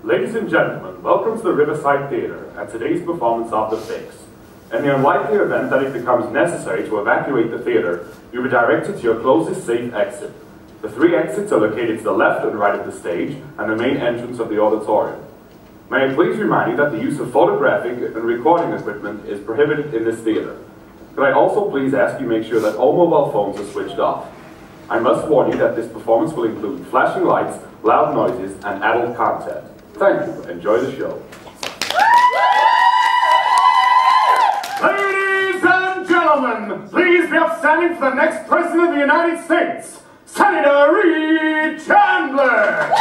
Ladies and gentlemen, welcome to the Riverside Theatre and today's performance of The Fix. In the unlikely event that it becomes necessary to evacuate the theatre, you'll be directed to your closest safe exit. The 3 exits are located to the left and right of the stage and the main entrance of the auditorium. May I please remind you that the use of photographic and recording equipment is prohibited in this theatre. Could I also please ask you make sure that all mobile phones are switched off? I must warn you that this performance will include flashing lights, loud noises, and adult content. Thank you. Enjoy the show. Ladies and gentlemen, please be upstanding for the next President of the United States, Senator Chandler.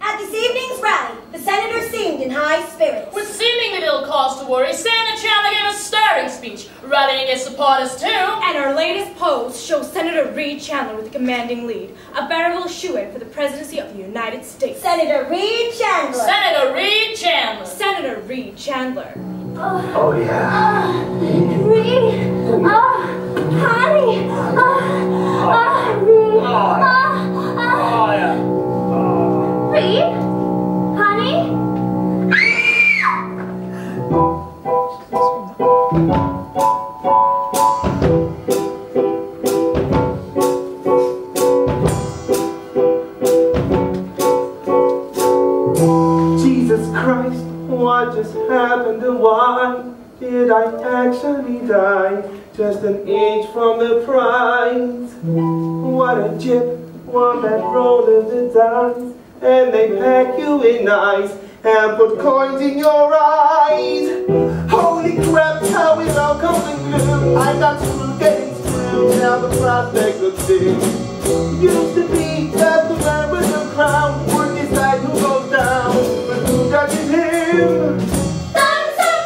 At this evening's rally, the Senator seemed in high spirits. With seemingly little cause to worry, Senator Chandler gave a stirring speech, rallying his supporters too. And our latest polls show Senator Reed Chandler with a commanding lead, a veritable shoo-in for the presidency of the United States. Senator Reed Chandler. Senator Reed Chandler. Senator Reed Chandler. Oh yeah. Reed. Honey. Reed. Reed. Honey. Jesus Christ, what just happened and why did I actually die? Just an inch from the prize. What a chip, one that rolling the dice. And they pack you in ice and put coins in your eyes. Holy crap, how it all comes in glue. I got screwed, getting screwed, now the prospect looks dim. Used to be that the man with the crown would decide who goes down, but who judges him? Thumbs up,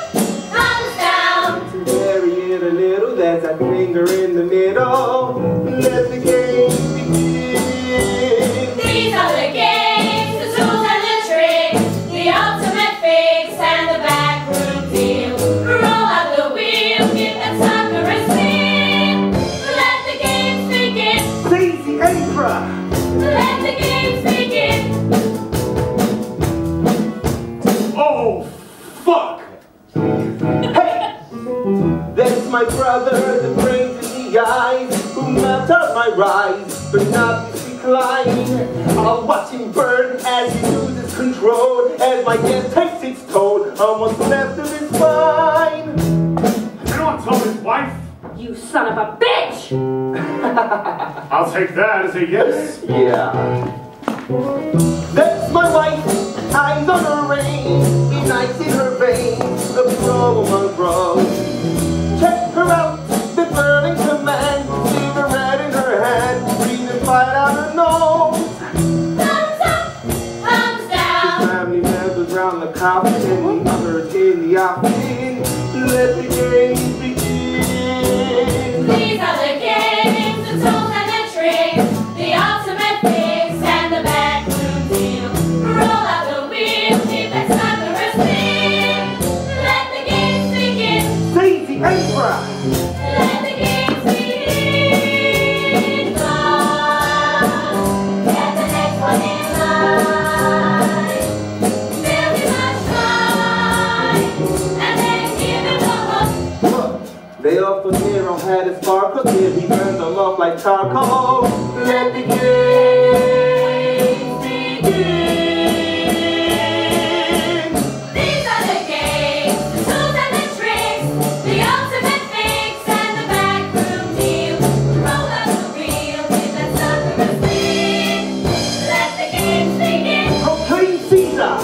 thumbs down. To vary it a little, there's that finger in the middle. Let the game begin. These are the games, the tools and the tricks, the ultimate fix and the backroom deal. Roll out the wheel, give that sucker a spin. Let the games begin. Seize the Intra. Let the games begin. Oh, fuck! Hey! That's my brother, the brains in the eyes, who mapped out my rise, but not this decline. I'll watch him burn as he loses control, as my death takes its toll, almost left of his spine. You want to tell his wife? You son of a bitch! I'll take that as a yes. Yeah. That's my wife, eyes on her reins, in ice in her veins, a pro among pros. Check her out, the burning command, cigarette in her hand, breathing fire out her nose. Thumbs up, thumbs down. Family members round the coffin, and the others in the offing. Let the games begin. These are the games, the tools and the tricks, the ultimate fix and the backroom deal. Roll out the wheel, keep that sucker a spin. Let the games begin. Seize the Intra. Let the games begin. Get the next one in line. Fill him up stride, and then give him a hook. They off the hero had a sparkle, till he burned them off like charcoal. Let the games begin. These are the games, the tools and the tricks, the ultimate fix and the backroom deal. Roll out the wheel, give that sucker a spin. Let the games begin. Proclaim Caesar.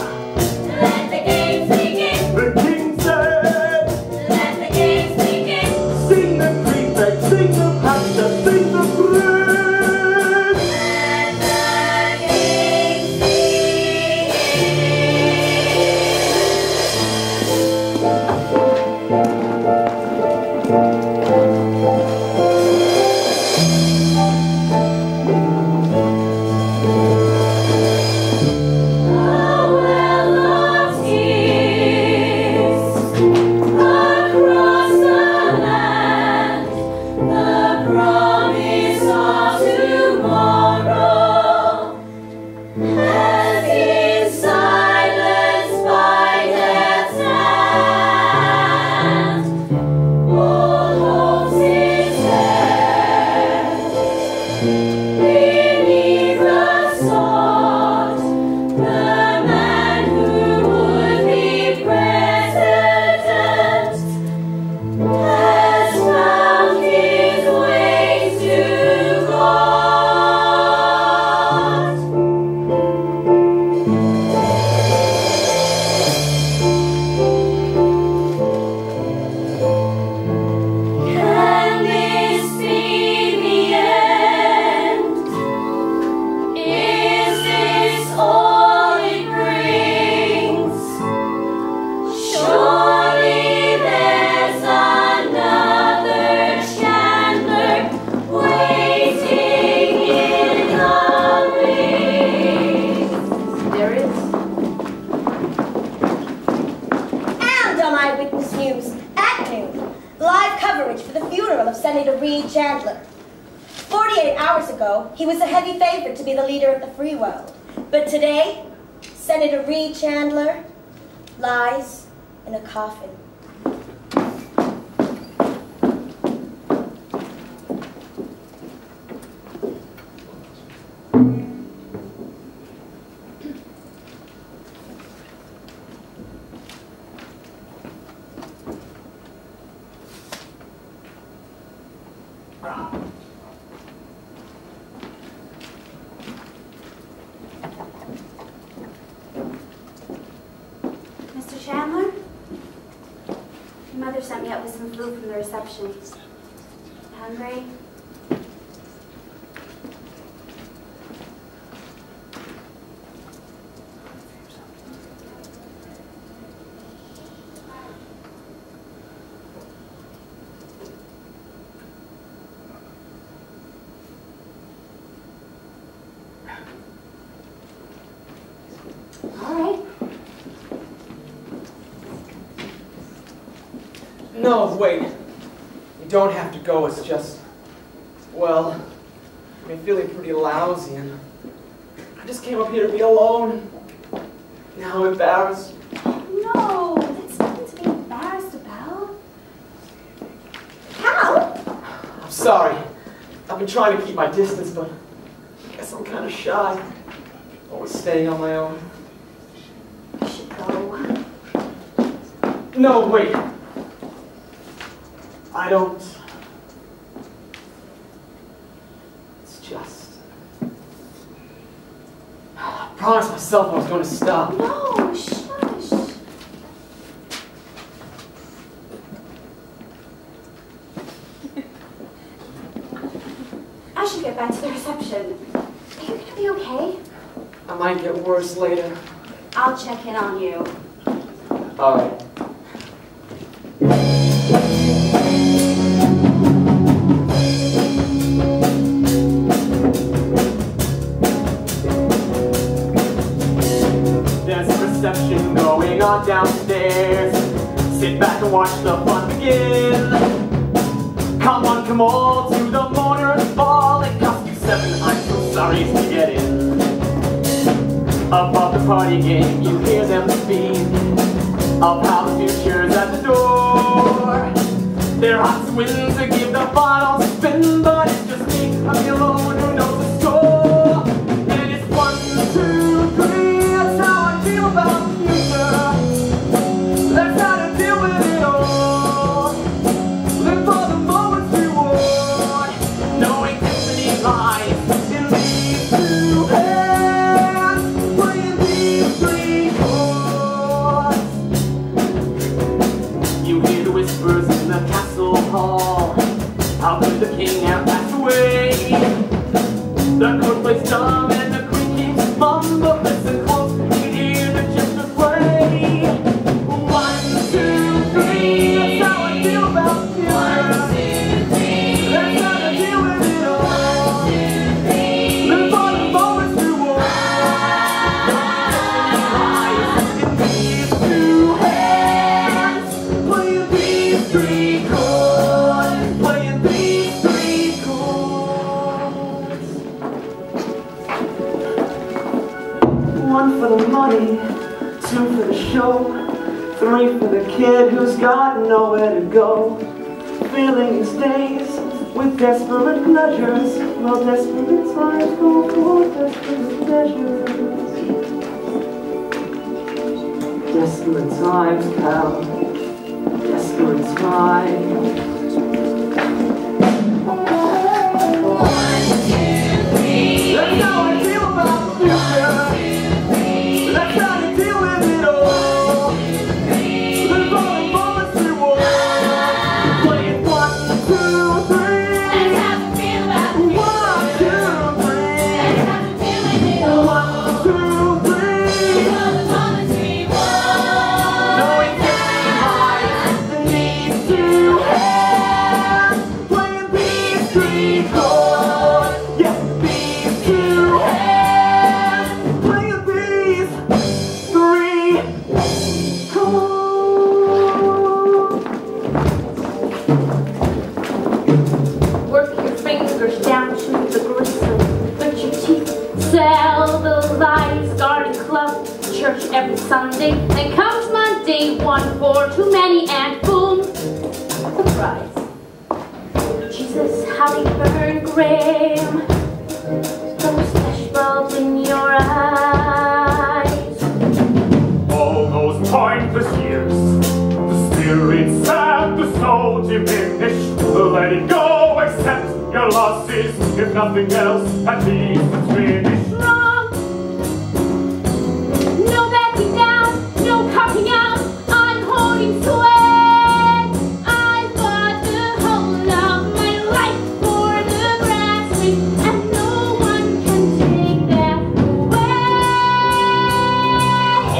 Let the games begin. The king said, Let the games begin. sing the prefect, sing the pastor, sing the prince. Let Reed Chandler. 48 hours ago, he was a heavy favorite to be the leader of the free world. But today, Senator Reed Chandler lies in a coffin. Mr. Chandler? Your mother sent me up with some food from the reception. Hungry? All right. No, wait. You don't have to go. It's just, well, I've been feeling pretty lousy, and I just came up here to be alone. Now I'm embarrassed. No, that's nothing to be embarrassed about. How? I'm sorry. I've been trying to keep my distance, but I guess I'm kind of shy. Always staying on my own. You should go. No, wait. I don't. It's just. I promised myself I was going to stop. No, shush. I should get back to the reception. Are you gonna be okay? I might get worse later. I'll check in on you. All right. There's a reception going on downstairs. Sit back and watch the fun begin. Come on, come all to the mourners ball. It costs you 7 I'm so sorry to get in. Above the party game, you hear them speak of how the future's at the door. There are twins to give the final spin, but it's just me, I'm the alone who knows the score. And it's 1, 2, 3, that's how I feel about the future. That's how to deal with it all. Live for the moments we want, knowing destiny lies in these 2 hands, playing these 3 chords. You hear the whispers in the castle hall. How could the king have passed away? The court plays dumb and the queen keeps mum, but listen close, you can hear the children play. 1, 2, 3, that's how I feel about the future. 1, 2, 3, that's how to deal with it all. 1, 2, 3, live for the moments we want. In these 2 hands, playing these 3 chords, playing these 3 chords. 1 for the money, 2 for the show, 3 for the kid who's got nowhere to go. Filling his days with desperate pleasures, while desperate times go for desperate pleasures. Desperate times, pal. Desperate times. 1, 2, 3. That's how I feel about the future. That's how to deal with it all. Live for the moments we want. Play it 1, 2, 3. That's how to feel about the 1, 2, 3. That's how to deal with it all. 1, 2, 3. For the moments we want. Knowing destiny lies in these 2 hands. first down, shoot the gristling, put your teeth, sell the lies, garden club, church every Sunday, then comes Monday, 1 for too many, and boom, surprise. Jesus, how you burn, Graham, those flesh bulbs in your eyes. All those pointless years, the spirit sad, the soul diminished. Let it go, accept your losses, if nothing else, at least it's finished. Wrong. No backing down, no cutting out, I'm holding sweat. I fought the whole of my life for the grassroots, and no one can take that away.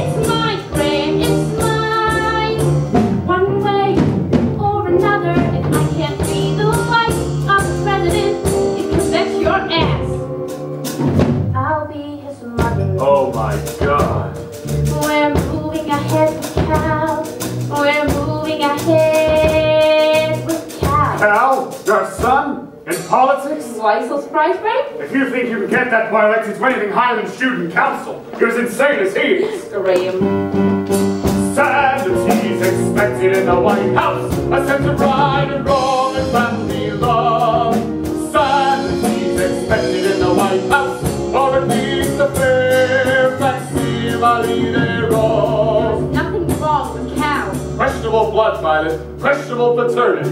It's my frame, it's mine. One way or another, if I can't be the wife of the president, you can bet your ass I'll be his mother. Oh my God. We're moving ahead with Cal. We're moving ahead with Cal. Cal, your son, in politics? Why so surprised, Greg? If you think you can get that boy elected to anything higher than student council, you're as insane as he is. Graham. Sanity's expected in the White House, a sense of right and wrong and family love. Sanity's expected in the White House, or at least a fair facsimile thereof. There's nothing wrong with Cal. Questionable blood, Violet. Questionable paternity.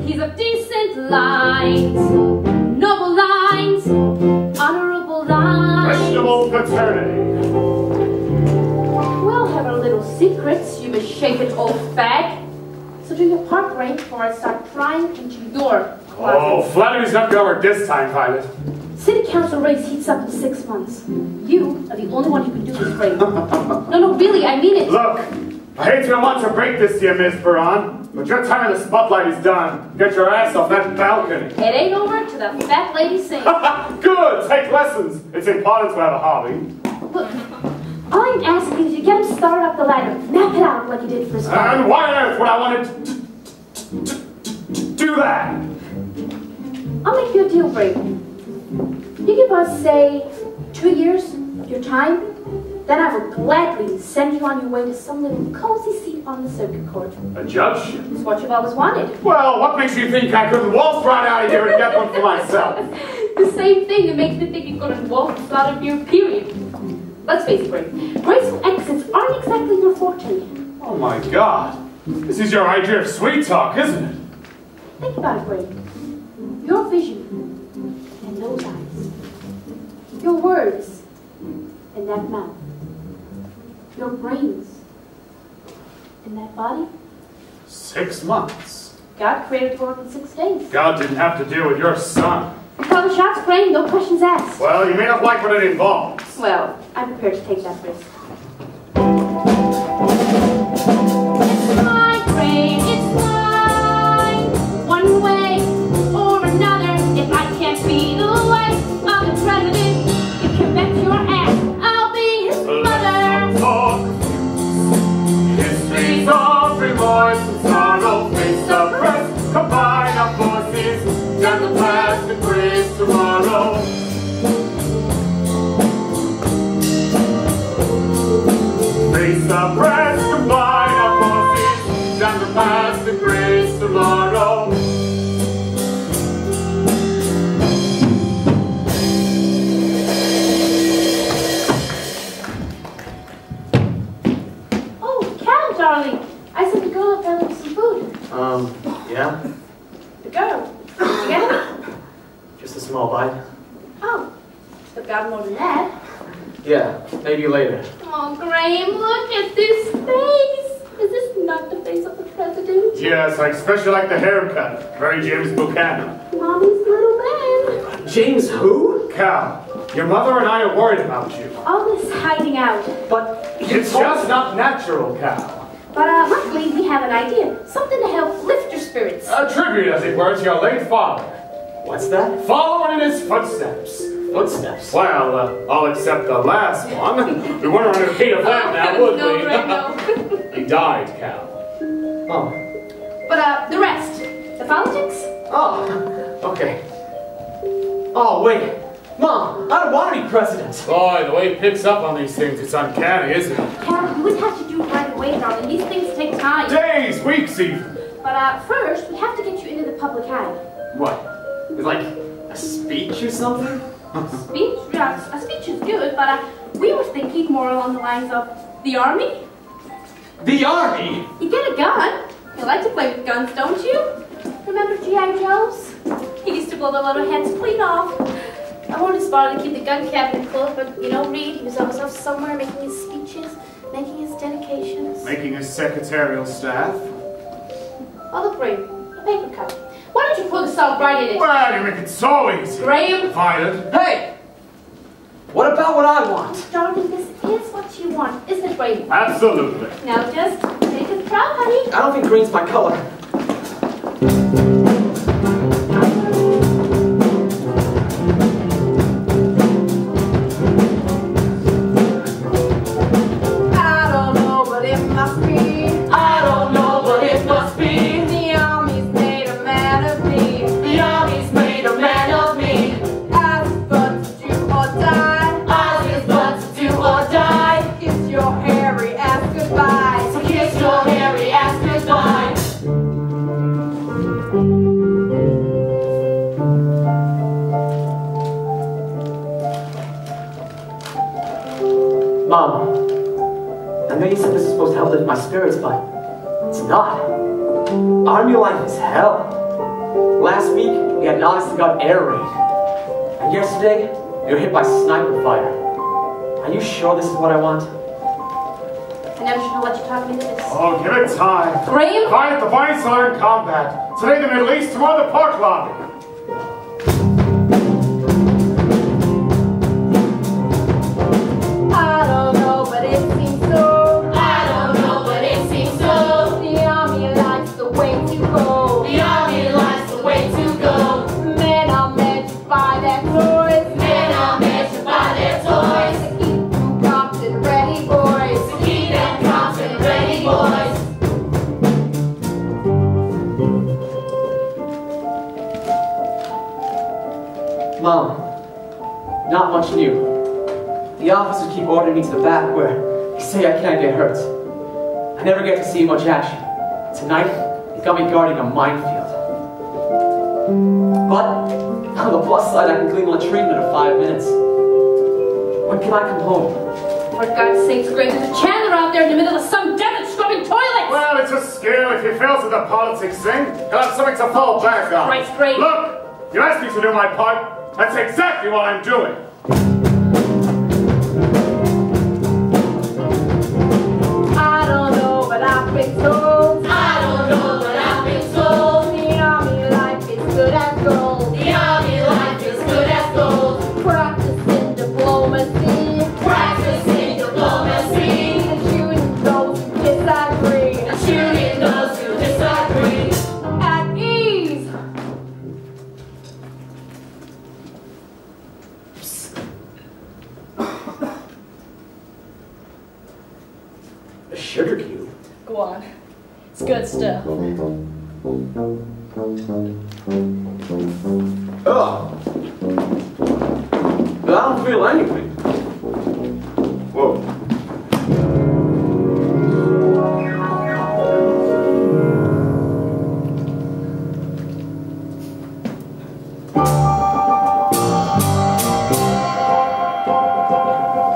He's of decent lines, noble lines, honorable lines. Questionable paternity. We'll have our little secrets, you misshapen old fag. So do your part, Graham, before I start prying into your closet. Oh, flattery's not gonna work this time, Violet. City council race heats up in 6 months. You are the only one who can do this, Graham. No, really, I mean it. Look, I hate to want to break this to you, Miss Baran, but your time in the spotlight is done. Get your ass off that balcony. It ain't over till the fat lady sings. Good, take lessons. It's important to have a hobby. Look, all I'm asking is you get him started up the ladder. Map it out like you did for Scott. And why on earth would I want to do that? I'll make you a deal, Graham. You give us, say, 2 years of your time, then I will gladly send you on your way to some little cozy seat on the circuit court. A judge? It's what you've always wanted. Well, what makes you think I couldn't waltz right out of here and get one for myself? The same thing that makes me think you're going to waltz out of your period. Let's face it, Graham. Graceful exits aren't exactly your forte. Oh my God. This is your idea of sweet talk, isn't it? Think about it, Graham. Your vision and those eyes. Your words and that mouth. Your brains and that body. 6 months. God created the world in 6 days. God didn't have to deal with your son. You call the shots, Graham, no questions asked. Well, you may not like what it involves. Well, I'm prepared to take that risk. It's my brain, it's mine. One way or another, if I can't be the wife of the president, you can bet your ass I'll be his mother. Talk. Histories of remorse and sorrow, face the press, combine our forces, down the past and grace tomorrow. Face the press, combine our forces, down the past and grace tomorrow. Oh, Cal, darling. I sent the girl up there with some food. Yeah? The girl. Did you get it? Just a small bite. Oh, but got more than that. Yeah, maybe later. Oh, Graham, look at this face. Is this not the face of the president? Yes, I especially like the haircut. Very James Buchanan. Mommy's little man. James who? Cal, your mother and I are worried about you. All this hiding out. But It's just not natural, Cal. But luckily we have an idea. Something to help lift your spirits. A tribute, as it were, to your late father. What's that? Following in his footsteps. Footsteps. Well, all except the last one. We wouldn't repeat of that now, would no, we? Graham, no. He died, Cal. Oh. But the rest. The politics? Oh. Okay. Oh, wait. Mom, I don't want to be president. Boy, the way he picks up on these things, it's uncanny, isn't it? Cal, you would have to do it right away, darling. These things take time. Days, weeks even. But first, we have to get you into the public eye. What? It's like a speech or something? Speech? Yeah, a speech is good, but we were thinking more along the lines of the army. The army? You get a gun. You like to play with guns, don't you? Remember G.I. Joe's? He used to blow the little heads clean off. I wanted his father to keep the gun cabinet closed, but you know, Reed, he was always off somewhere making his speeches, making his dedications. Making his secretarial staff. Oh, look, Graham, a paper cut. Why don't you pull the salt right in it? Well, you make it so easy. Graham? Fired. Hey! What about what I want? Darling, this is what you want, isn't it, Graham? Absolutely. Now just take it proud, honey. I don't think green's my color. Mom, I know you said this is supposed to help lift my spirits, but it's not. Army life is hell. Last week, we had an honest-to-God air raid. And yesterday, we were hit by sniper fire. Are you sure this is what I want? I never should know what you're talking into this. Oh, give it time. Graham? Fight the Vice are in combat. Today the Middle East, tomorrow the Park Lobby. I don't know, but it seems so. I don't know, but it seems so. The army likes the way to go. The army likes the way to go. Men are meant to buy their toys. Men are meant to buy their toys. To keep them Compton ready, boys. To keep them Compton ready, boys. Mom, not much new. The officers keep ordering me to the back where they say I can't get hurt. I never get to see much action. Tonight, they got me guarding a minefield. But, on the plus side, I can clean a latrine in 5 minutes. When can I come home? For God's sakes, Graham, there's a Chandler out there in the middle of some desert scrubbing toilets! Well, it's a skill. If he fails at the politics thing, he'll have something to fall back on. Right, Graham. Look, you asked me to do my part. That's exactly what I'm doing. I don't know, but I've been told. I don't know, but I've been told. The army life is good as gold. The army life is good as gold. Practicing diplomacy. Practicing diplomacy. And shooting those who disagree. And shooting those who disagree. At ease. A sugar cube? Go on. It's good stuff. Oh. But I don't feel anything. Whoa.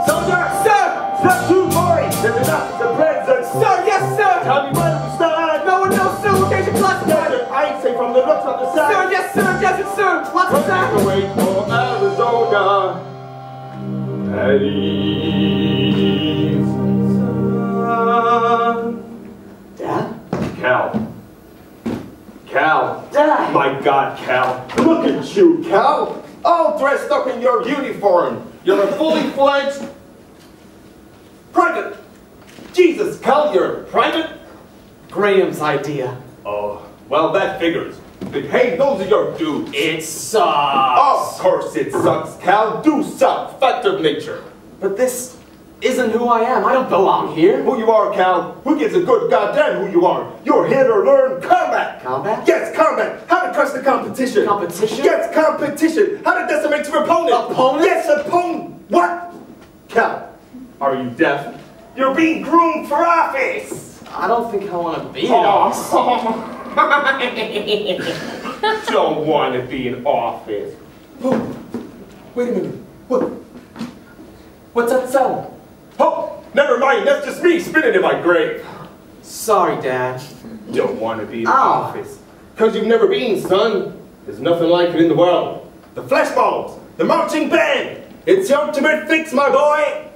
Soldier, sir! Step 2, boy! There's enough to present. Sir, yes, sir! Tell me when to start. No one knows, sir. Location plus, sir. I'd say from the looks of the side. Sir, yes, sir. Desert, sir. Lots of time. Wait for Arizona. At ease. Dad? Cal. Cal. Dad! My God, Cal. Look at you, Cal. All dressed up in your uniform. You're a fully fledged private. Jesus, Cal, you're a private? Graham's idea. Oh, well, that figures. But hey, those are your dudes. It sucks. Of course it sucks, Cal. Do suck. Fact of nature. But this isn't who I am. I don't belong here. Who you are, Cal? Who gives a good goddamn who you are? You're here to learn combat. Combat? Yes, combat. How to crush the competition. Competition? Yes, competition. How to decimate your opponent. Opponent? Yes, opponent. What? Cal, are you deaf? You're being groomed for office. I don't think I want to be in office. Don't want to be in office. Oh, wait a minute. What's that sound? Oh, never mind. That's just me spinning in my grave. Sorry, Dad. Don't want to be in office. Because you've never been, son. There's nothing like it in the world. The flashballs, the marching band. It's the ultimate fix, my boy.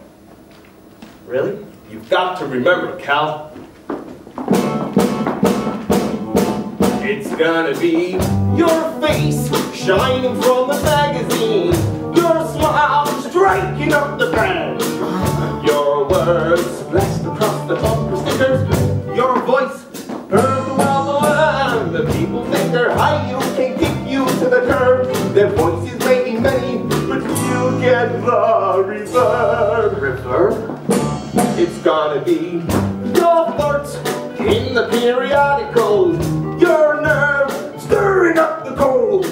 Really? You've got to remember, Cal. It's gonna be your face shining from the magazine, your smile striking up the band, your words splashed across the bumper stickers, your voice heard throughout the world. The people think they're high, you can kick you to the curb. Their voices may be many, but you get the reverb. Reverb? It's gonna be your farts in the periodicals, your nerves stirring up the coals,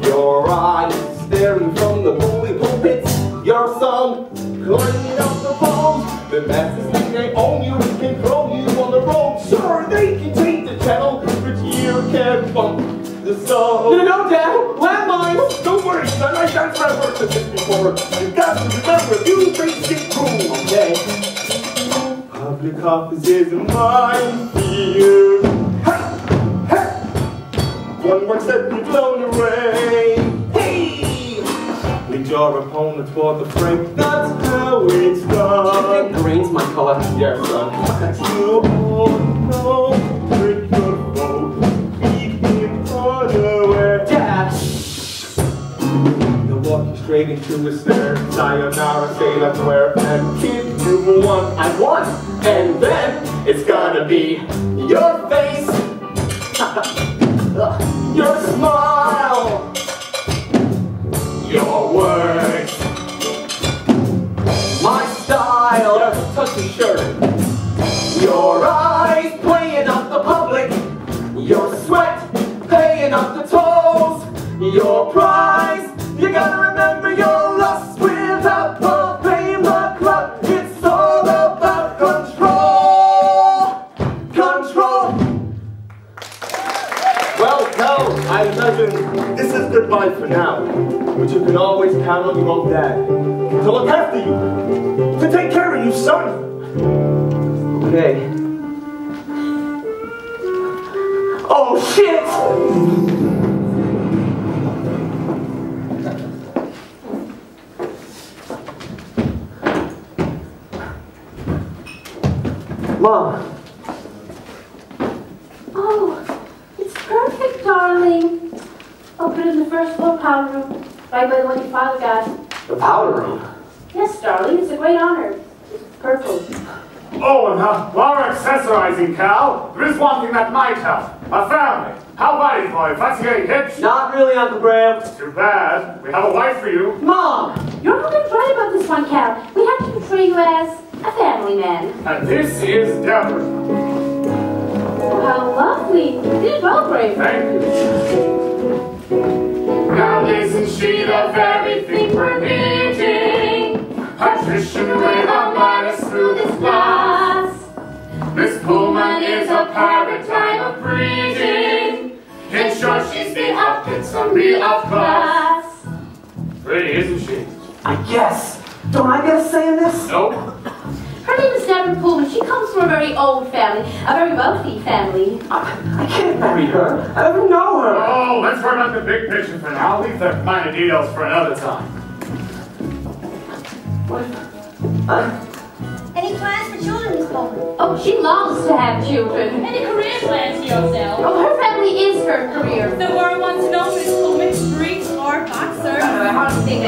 your eyes staring from the bully pulpits, your song climbing up the poles. The masses think they own you, can throw you on the road. Sure, they can change the channel, but you can't bump the song. No, Dad, landmines! Don't worry, son, I've done my work with this before. You've got to remember, you face it cool, okay? Public office is a minefield. Hey! Hey! One word set me blown away. Hey! Lead your opponent for the frame. That's how it's done. Green's my color. Yes, son. You all know, trick your foe. Keep him on the way. Dad! You're walking straight into his stare. Sayonara, say let's wear and keep you one. I won! And then it's gonna be your face, your smile, your words, My style! your touchy shirt, Your eyes playing up the public, your sweat paying up the tolls, your prize. You gotta remember your lust without paying the club. It's all about control. Control. Well, Cal, I imagine this is goodbye for now, but you can always count on your own dad to look after you, to take care of you, son. Okay. Oh shit! Mom. Oh, it's perfect, darling. I'll put it in the first floor powder room, right by the one your father got. The powder room. Yes, darling, it's a great honor. It's purple. Oh, and while we're accessorizing, Cal, there is one thing that might help. A family. How about it, boy? Fancy getting hitched? Not really, Uncle Bram. Too bad. We have a wife for you. Mom! You're not right about this one, Cal. We have to portray you as a family man. And this is Deborah. Oh, how lovely. You did well, Brave. Thank you. Now isn't she the very thing we're needing? Patrician with a mind as smooth as glass. Miss Pullman is a paradigm of breeding. In short, she's the epitome of class. Pretty, isn't she? I guess. Don't I get a say in this? Nope. Her name is Deborah Pullman. She comes from a very old family, a very wealthy family. I can't marry her. I don't know her. Oh, let's work on the big picture for now. I'll leave the minor details for another time. What? Any plans for children, Miss Bowman? Oh, she longs to have children. Any career plans for yourself? Oh, her family is her career. The world wants to know Miss Pullman, street or boxer. How do you think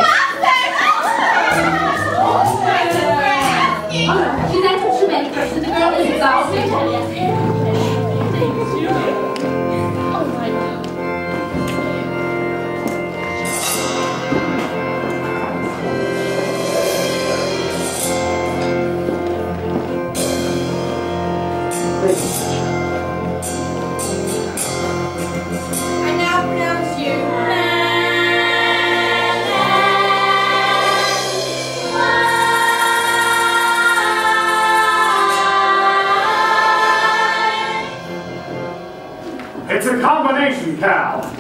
she's actually too many person. The girl is exhausted. Oh my God.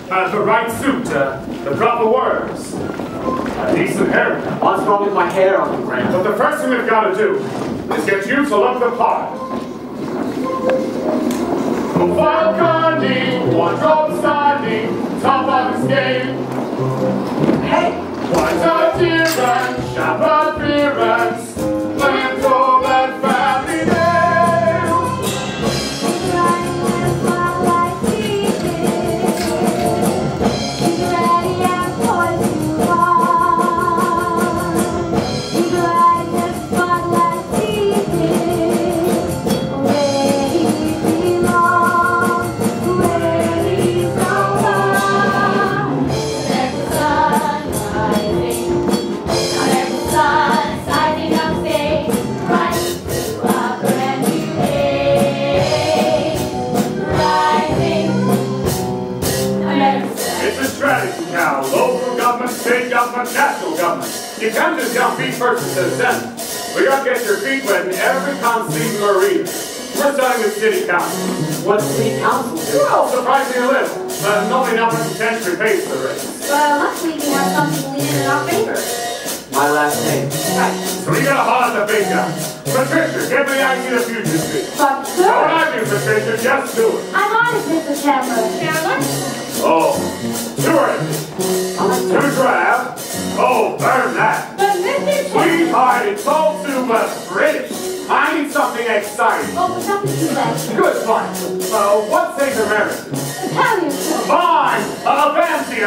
The right suit, the proper words. A decent haircut. What's wrong with my hair, Uncle Grant? But the first thing we've got to do is get you to look the part. Balcony, wardrobe standing, top of his game. Hey! What appearance, sharp appearance, mental and family name. Local government, state government, national government. You can't just jump feet first into the Senate. We gotta get your feet wet in every conceivable arena. We're starting with city council. What's city council do? Well, surprisingly little. Nobody enough of potentially pays for the race. Well, luckily we have something leaning in our favor. My last name. Right. So we gotta holler at the big guy. Patricia, give me the idea of the future speech. But, What sir, I do, Patricia, just do it. I'm honest, Mr. Chandler. Chandler? Oh, too early. Too drab. Oh, burn that. But, Mr. Chandler. Sweetheart, it's all too much British. I need something exciting. Oh, but nothing too bad. Good, fine. What says American? Italian, sir. Fine! A fancy!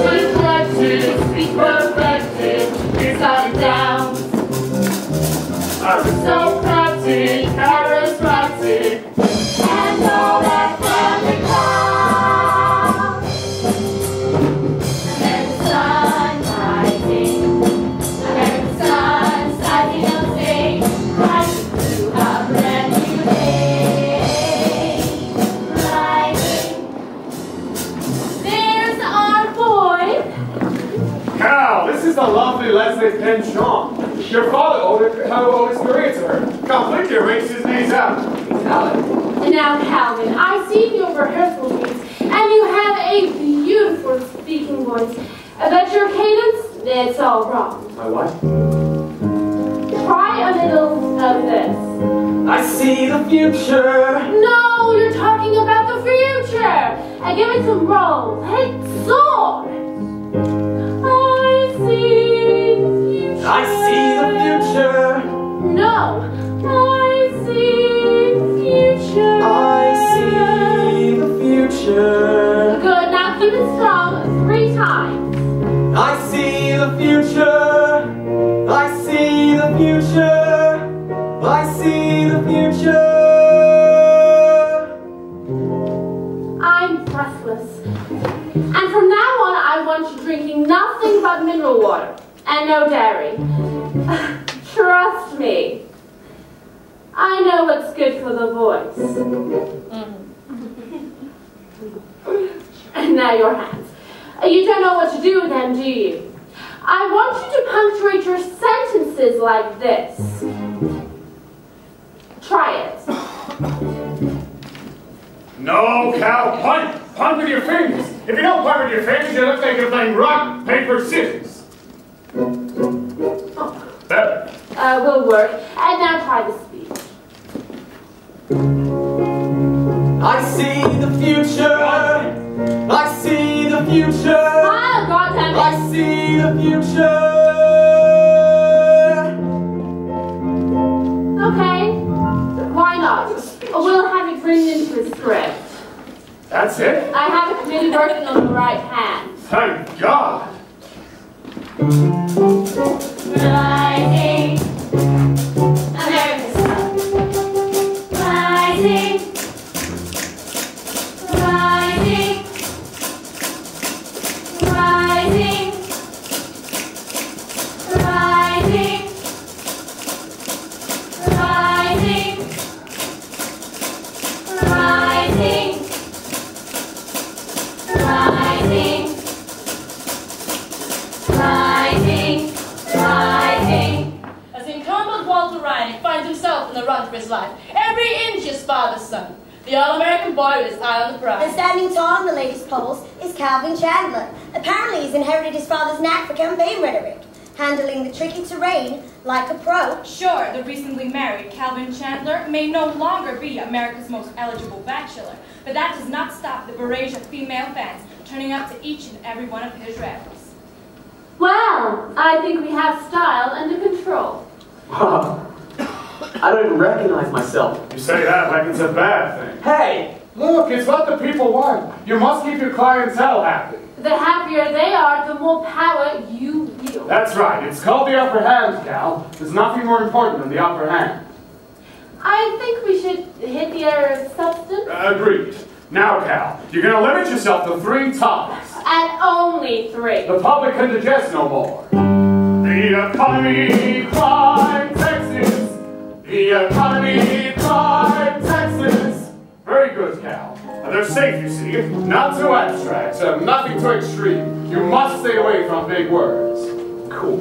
Reflected, speak perfected, inside and down. Aristocratic, charismatic, and all that family comes. American sun rising, American sun shining on day, rising to a brand new day. Rising. There's our boy. Cal, this is the lovely Leslie Penchon. Your father had old experience of her. Completely erased his names out. And now, Calvin, I've seen your rehearsal sheets, and you have a beautiful speaking voice. But your cadence, it's all wrong. My what? Try a little of this. I see the future. No, you're talking about the future. And give it some rolls. Hey, soar. I see the future. I see the future. No, I see the future. I see the future. Good, now keep it strong 3 times. I see the future. I see the future. I see the future. I'm breathless. And from now on, I want you drinking nothing but mineral water and no dairy. Trust me. I know what's good for the voice. And now your hands. You don't know what to do with them, do you? I want you to punctuate your sentences like this. Try it. No, Cal, punt with your fingers. If you don't punt with your fingers, you look like you're playing rock, paper, scissors. Better. Will work. And now try the speech. I see the future. I see the future. Smile, goddammit. I see the future. Okay. Why not? We'll have it written into a script. That's it? I have a committee working on the right hand. Thank God. Rising, America's sun. Rising, rising, rising, rising, rising, rising, rising. Rising, rising, farthest high on the prize. And standing tall in the latest polls is Calvin Chandler. Apparently he's inherited his father's knack for campaign rhetoric, handling the tricky terrain like a pro. Sure, the recently married Calvin Chandler may no longer be America's most eligible bachelor, but that does not stop the barrage of female fans turning up to each and every one of his rallies. Well, I think we have style under control. I don't even recognize myself. You say that like it's a bad thing. Hey! Look, it's what the people want. You must keep your clientele happy. The happier they are, the more power you wield. That's right. It's called the upper hand, Cal. There's nothing more important than the upper hand. I think we should hit the area of substance. Agreed. Now, Cal, you're going to limit yourself to 3 topics. And only 3. The public can digest no more. The economy, crime, Texas. The economy, crime, Texas. Very good, Cal. And they're safe, you see. Not too abstract, nothing too extreme. You must stay away from big words. Cool.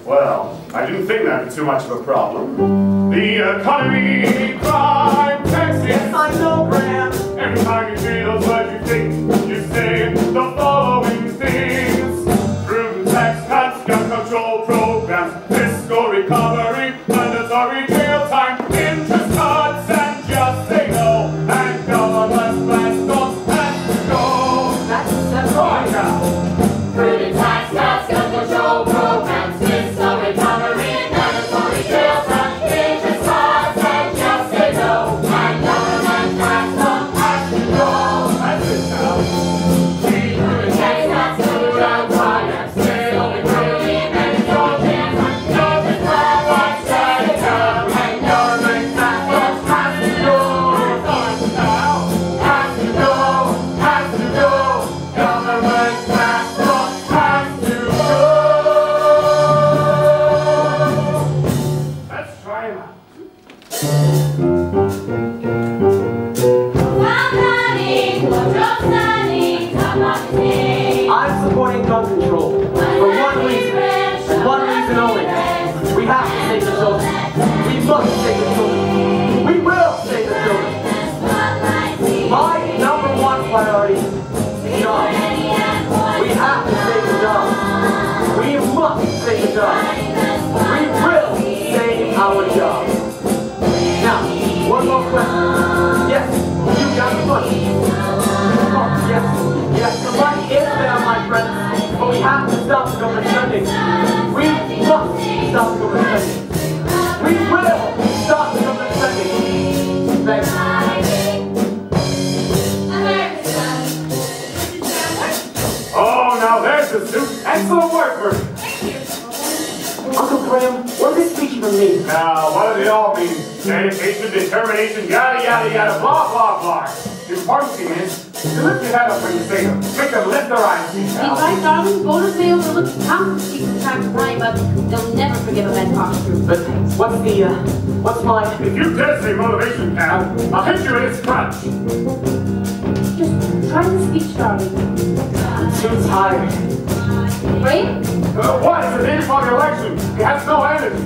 Well, I didn't think that'd be too much of a problem. The economy, crime, Texas. Yes, I know, Graham. Every time you say those words you think, you say the following things. Through tax cuts, gun control programs, fiscal recovery, mandatory jail time, interest cuts, and just say no. And government plans don't have to go. That's right, Cal. Through the tax cuts, gun control programs, fiscal recovery, mandatory jail time, interest cuts, and just say no. And government plans don't have to go. That's it, Cal. Through the tax cuts, gun control programs, fiscal recovery, mandatory jail time, interest cuts, and just say no. And government plans don't have to go. Has to go. Has to go. Government plans don't have to go. Let's try him out. While planning, wardrobe planning, top of the day. I'm supporting gun control. For one reason, and one reason only. We have to save the children. We must save the children. We will save the children. My number 1 priority is jobs. We have to save the jobs. We must save the jobs. We will save our jobs. Now, one more question. Yes, you got the money. Oh, yes, the money is there, my friends. But we have to stop the government spending. We must stop the government spending. We will stop the government spending. Thank you. Oh, now there's the suit. Excellent work, Bertie. Uncle Graham, what does this speech even mean? Now, what do they all mean? Dedication, determination, yada, yada, yada, blah, blah, blah. The important thing is, you lift your head up when you say them. Make them lift their eyes to you, Be Cal. right, darling. Voters may overlook the competency from time to time, but they'll never forgive a bad posture. But what's my... If you dare say motivation, Cal, I'll hit you in its crunch. Just try the speech, darling. I'm too tired. Wait, What? It's the day before the election. He has no energy.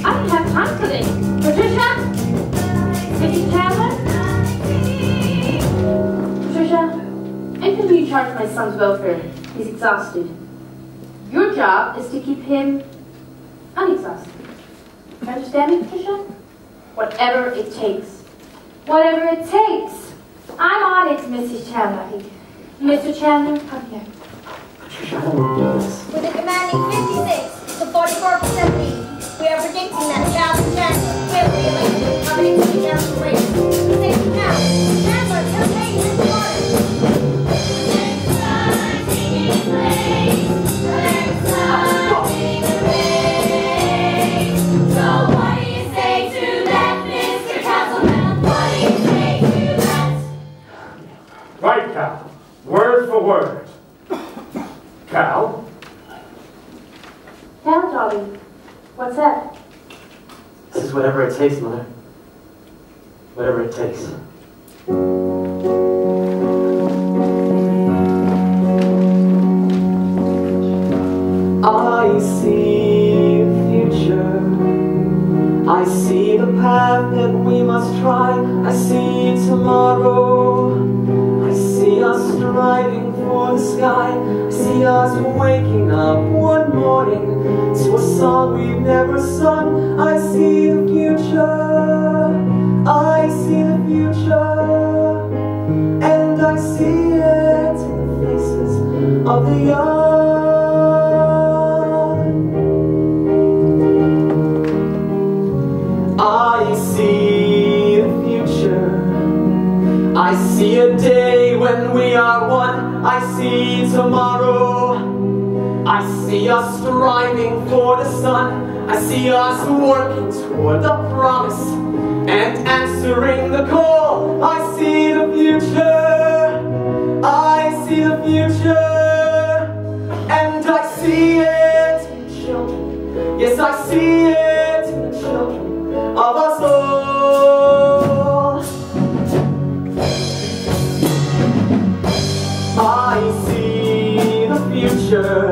I don't have time for this. Patricia? Mrs. Chandler? Patricia, I'm going to charge my son's welfare. He's exhausted. Your job is to keep him unexhausted. You understand me, Patricia? Whatever it takes. Whatever it takes. I'm on it, Mrs. Chandler. Mr. Chandler, come here. Patricia, I don't want to do this. With a commanding 56 to 44% lead, we are predicting that Calvin Chandler will be elected coming into the council race. Same now, Chandler campaign is started. So what do you say to that, Mr. Councilman? What do you say to that? Right, Cal. Word for word. Cal? Now, darling, what's that? This is whatever it takes, Mother. Whatever it takes. I see the future. I see the path that we must try. I see tomorrow. us waking up one morning to a song we've never sung. I see the future, I see the future, and I see it in the faces of the young. I see the future, I see a day when we are one. I see tomorrow, I see us striving for the sun. I see us working toward the promise and answering the call. I see the future, I see the future, and I see it in the children. Yes, I see it in the children of us all. I see the future,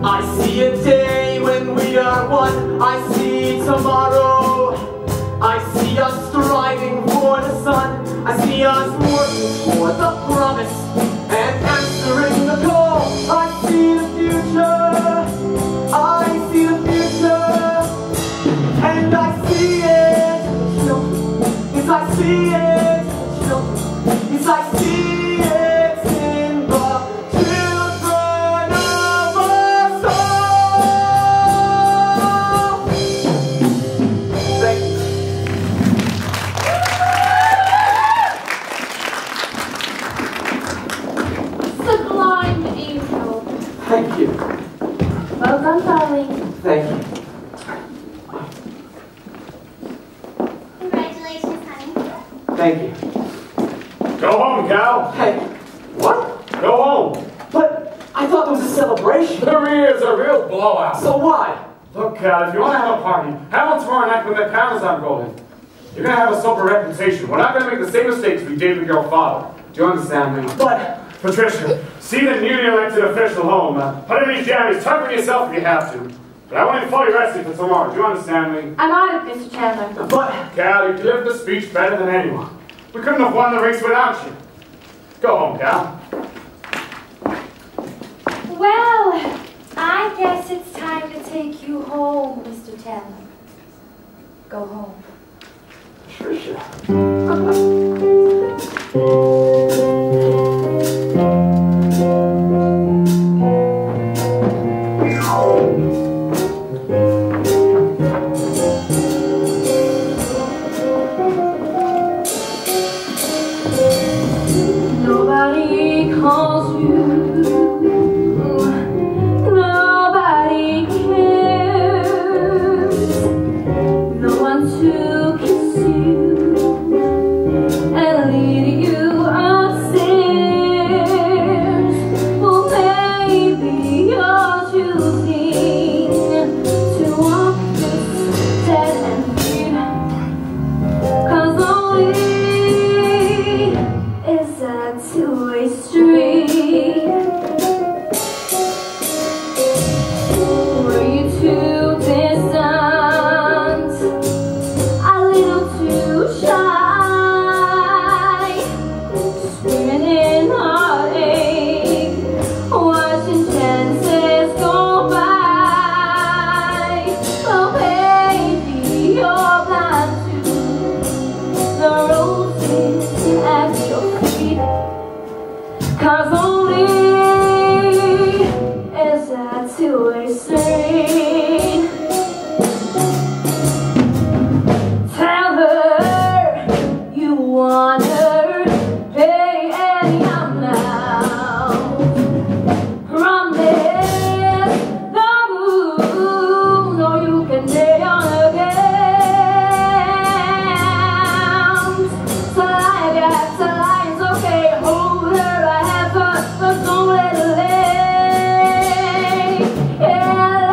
I see a day when we are one. I see tomorrow, I see us striving for the sun. I see us working toward the promise and answering the call. I see the future, I see the future, and I see it in the children. Yes, I see it in the children. Yes, I see it. Thank you. Welcome, darling. Thank you. Congratulations, honey. Thank you. Go home, Cal. Hey, what? Go home. But I thought there was a celebration. There is a real blowout. So why? Look, Cal, if you want to have a party, have one tomorrow night when the cameras aren't rolling. You're going to have a sober reputation. We're not going to make the same mistakes we did with your father. Do you understand me? But Patricia, see the newly elected official home. Put in these jammies, tuck in yourself if you have to. But I want you fully rested for tomorrow. Do you understand me? I'm on it, Mr. Chandler. but Cal, you delivered the speech better than anyone. We couldn't have won the race without you. Go home, Cal. Well, I guess it's time to take you home, Mr. Chandler. Go home. Patricia. Nobody calls you. Nobody cares. No one to kiss you and lead you upstairs. Well, maybe you're choosing to walk this dead end street. 'Cause only is a two-way street. Were you too distant, a little too shy, swimming in heartache, watching chances go by? Oh, baby, you're blind to the roses at your feet. 'Cause only is a two-way street. Tell her you want her, pay any amount. Promise the moon, or you can lay on a gown. So lie, that's a lie, it's okay. Hold her, I have her, but don't let her lay. Yeah,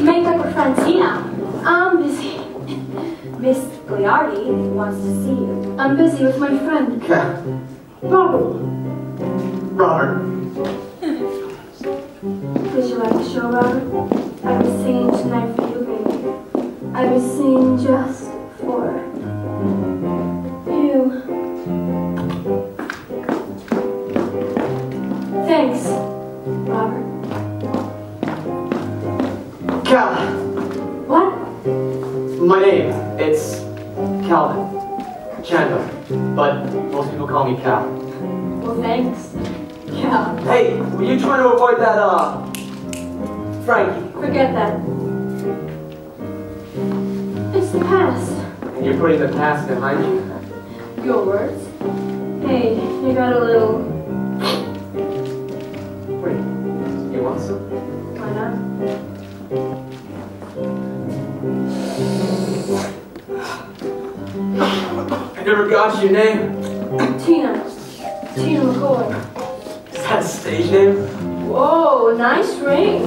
make like we're friends. Tina, I'm busy. Miss Gliardi wants to see you. I'm busy with my friend. Robert. Did you like the show, Robert? I was singing tonight for you, baby. I was singing just for you. Thanks, Robert. Cal. What? My name, it's Calvin Chandler, but most people call me Cal. Well, thanks. Yeah. Hey, were you trying to avoid that, Frankie? Forget that. It's the past. And you're putting the past behind you? Your words. Hey, you got a little... Wait, you want some? Why not? I never got your name. Tina McCoy. Is that a stage name? Whoa, nice ring.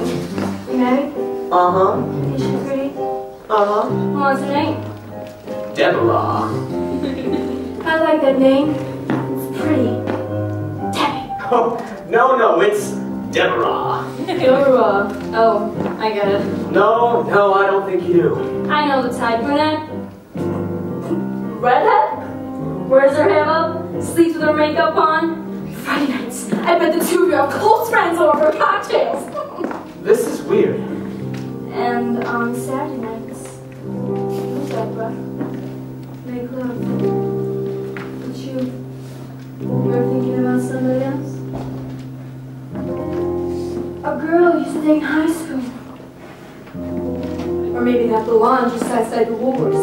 You married? Uh-huh. Is she pretty? Uh-huh. What's her name? Deborah. I like that name. It's pretty. Debbie. Oh, no, it's Deborah. Deborah. Oh, I get it. No, I don't think you do. I know the type. Brunette? Redhead? Wears her hair up? Sleeps with her makeup on? Friday nights. I bet the two of you are close friends over cocktails. This is weird. And on Saturday nights, who's Deborah? Make love. But you're thinking about somebody else? A girl you used to date in high school. Or maybe that blonde just outside the wars.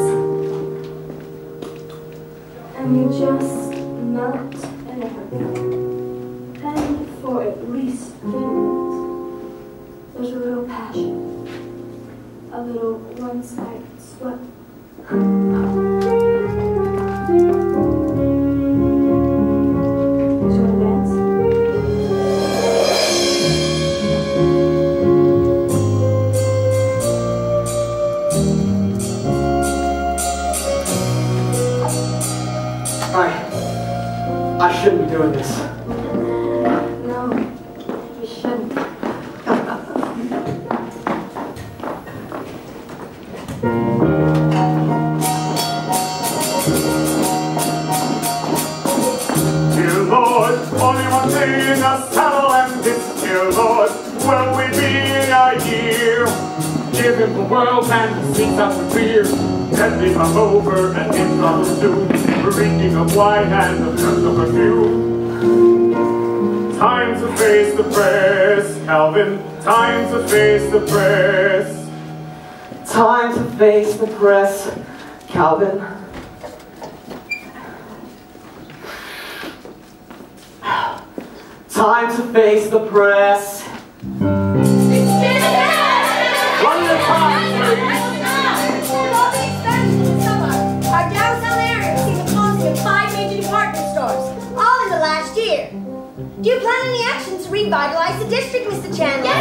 And you just melt in her. And for at least a few minutes, there's a little passion. A little one-sided sweat. Do you want to dance? I shouldn't be doing this. No, you shouldn't. Dear Lord, only one day in a saddle and this, dear Lord, will we be in a year? Give him the world and the seats out the beer. Then we come over and in trouble too. We're drinking of wine and the thirst of perfume. Time to face the press, Calvin. Time to face the press. Time to face the press, Calvin. Time to face the press. One at a time, please. Our downtown area has seen the closing of 5 major department stores, all in the last year. Do you plan any action to revitalize the district, Mr. Chandler?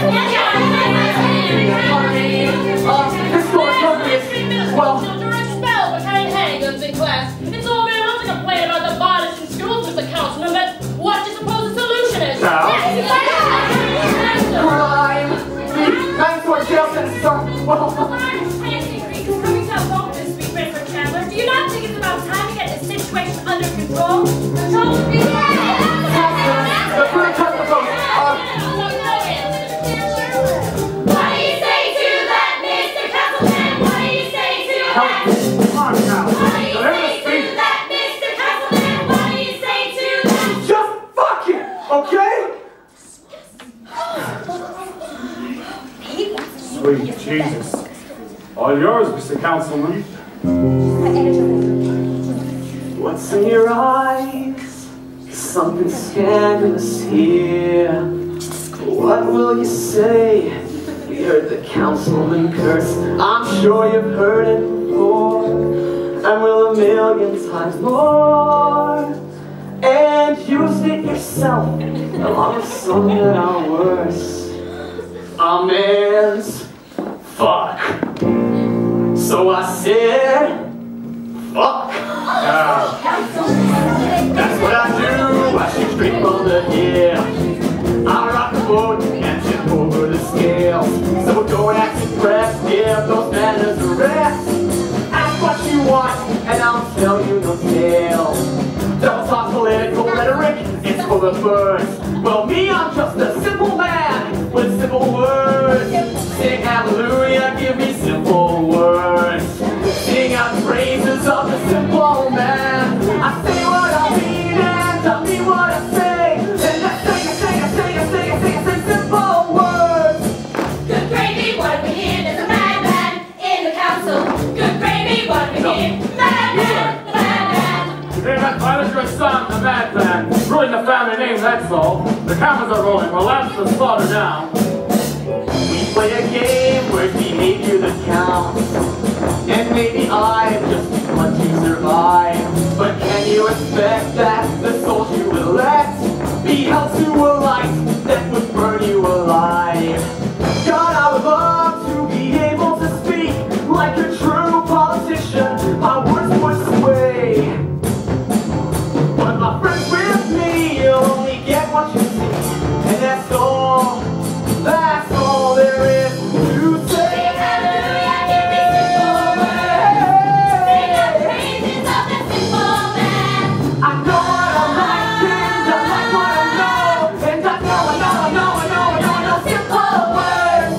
This store company is, well... Children are expelled for carrying handguns in class. It's all very well to complain about the bodies in schools, Mr. Councilman, but what do you suppose the solution is? Crime! Mandatory jail sentences are, well... Do you not think it's about time to get this situation under control? Control the people. The pretty cut the vote. What do you say to that, Mr. Councilman? What do you say to that? Come on now. What do you say to that, Mr. Councilman? What do you say to that? Just fuck it, okay? Sweet Jesus. All yours, Mr. Councilman. What's in your eyes? Something scandalous here. What will you say? We heard the councilman curse. I'm sure you've heard it before, and will a million times more. And used it yourself, along with some that are worse. A man's fuck. So I said, fuck. That's what I do. I shoot straight from the hip. I rock the boat and tip over the scales. So don't act impressed, give those manners a rest. Ask what you want and I'll tell you no tales. Double talk political rhetoric, it's full of birds. Well, me, I'm just a simple man with simple words. Sing hallelujah, give me simple words. Sing out praises of the simple man. I say what I mean and I mean what I say. And I say simple words. Good gravy, what we need is a madman in the council. Good gravy, what we need, madman, madman. Hey, that pilot, your son, the madman. Ruined the family name, that's all. The cameras are rolling, we'll launch the slaughter now. We play a game where behavior that counts. And maybe I'm just too much to survive. But can you expect that the souls you elect be held to a light that would burn you alive? God, I would love to be able to speak like a true politician. My words would sway. But my friends with me, you'll only get what you see. And that's all there is to say. Sing hallelujah, give me simple words. Sing out praises of the simple man. I know what I like and I like what I know. And I know Simple words.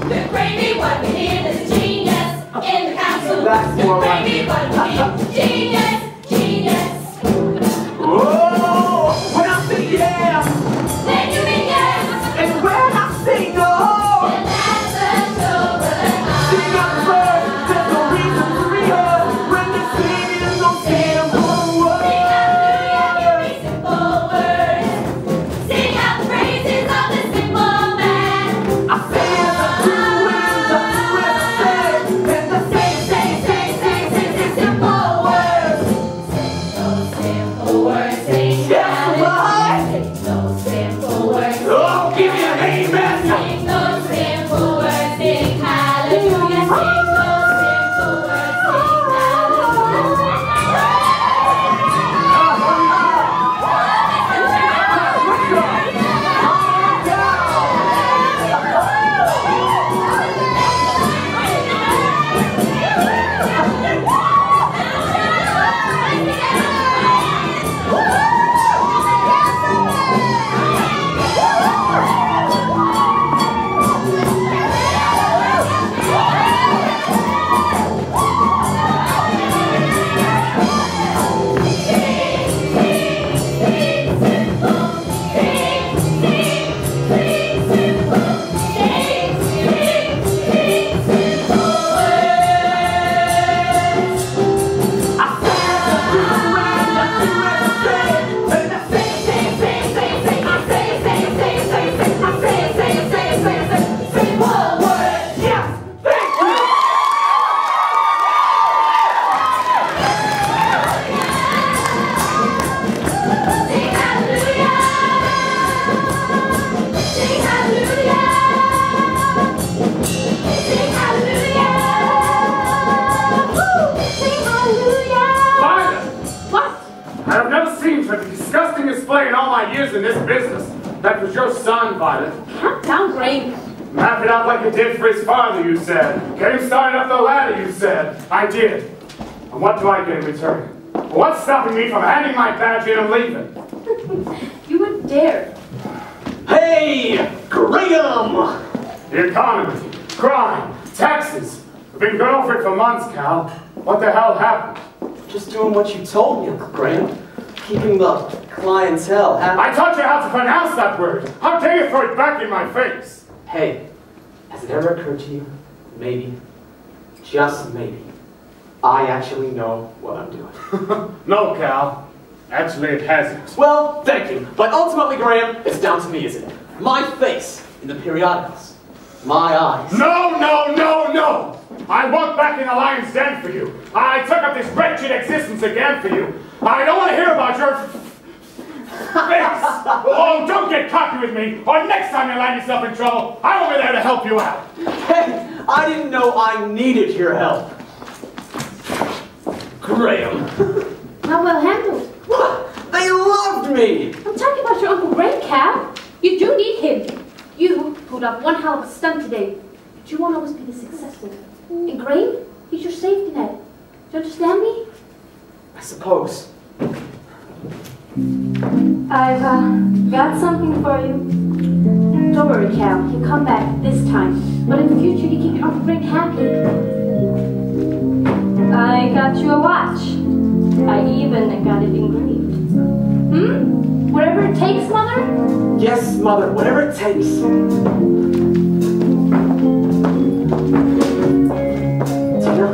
Good gravy, what we need is a genius in the council. That's Good more like gravy, it. what we need, genius, genius. Oh, when I say yeah, Then you mean yes, and when I say no, and that's a sober sing out the bird, there's no reason to rehearse. When you sing, there's no simple Sing hallelujah, give me words. simple words. Sing out the praises of the simple man. I say as I do and I do as I say. And I say Simple words. Those simple words. Sing hallelujah. Those simple words. oh, give me a amen. Sing those simple words. Sing hallelujah. Sing those simple words. Sing In this business. That was your son, Violet. Calm down, Graham. Map it out like you did for his father, you said. Get him started up the ladder, you said. I did. And what do I get in return? What's stopping me from handing my badge in and leaving? You would dare. Hey, Graham! The economy, crime, taxes. We've been going over it for months, Cal. What the hell happened? Just doing what you told me, Uncle Graham. Keeping the clientele happy. I taught you how to pronounce that word. How dare you throw it back in my face? Hey, has it ever occurred to you, maybe, just maybe, I actually know what I'm doing? No, Cal. Actually, it hasn't. Well, thank you. But ultimately, Graham, it's down to me, isn't it? My face in the periodicals. My eyes. No, no, no, no! I walked back in the lion's den for you. I took up this wretched existence again for you. I don't want to hear about your Oh, don't get cocky with me, or next time you land yourself in trouble, I'm over there to help you out. Hey, I didn't know I needed your help. Graham. How well handled. What? They loved me. I'm talking about your Uncle Graham, Cal. You do need him. You pulled off one hell of a stunt today, but you won't always be this successful. And Graham, he's your safety net. Do you understand me? I suppose. I've got something for you. Don't worry, Cal. He'll come back this time. But in the future, you keep your Uncle Graham happy. I got you a watch. I even got it engraved. Whatever it takes, Mother? Yes, Mother, whatever it takes. Tina?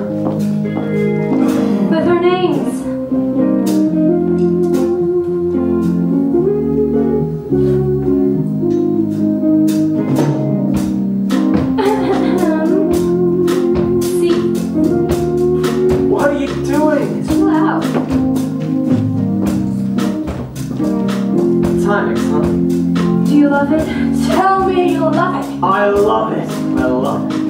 With her names. Do you love it? Tell me you love it. I love it. I love it.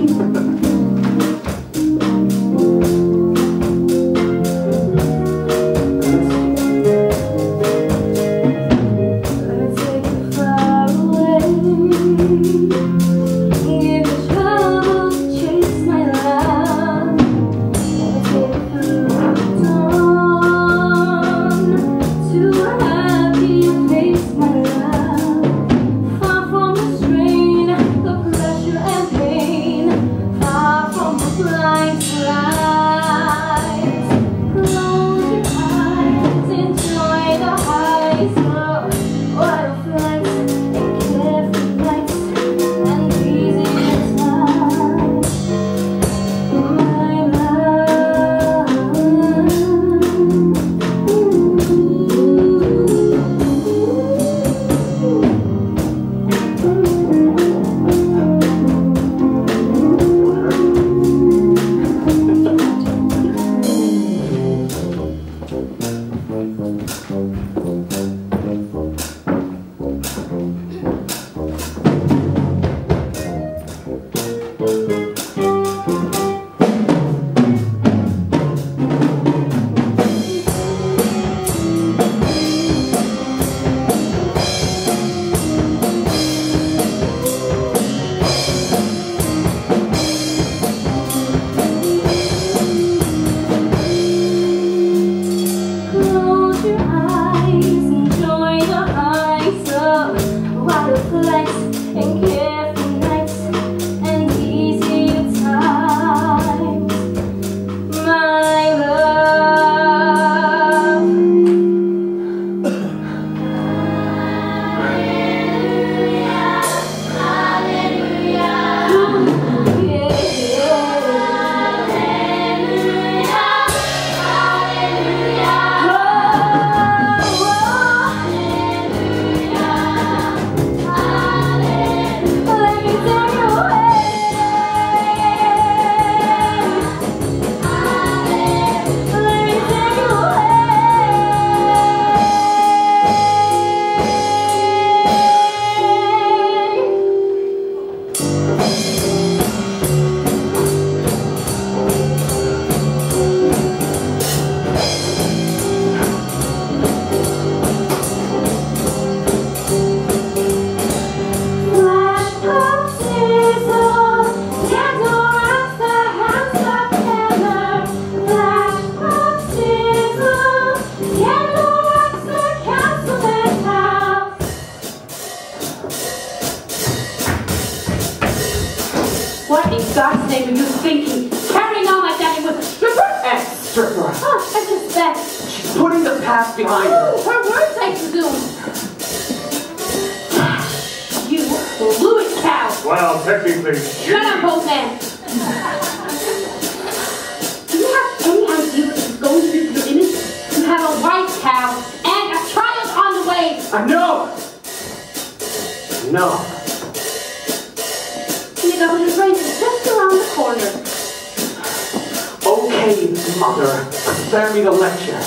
Spare me the lecture.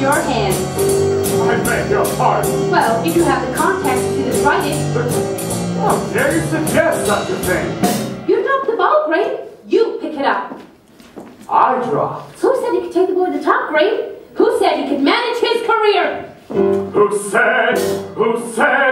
your hands. I beg your pardon. Well, if you have the contacts to see this writing. How dare you suggest such a thing? You dropped the ball, Grade. You pick it up. I dropped. Who said he could take the boy to the top, Grade? Who said he could manage his career? Who said,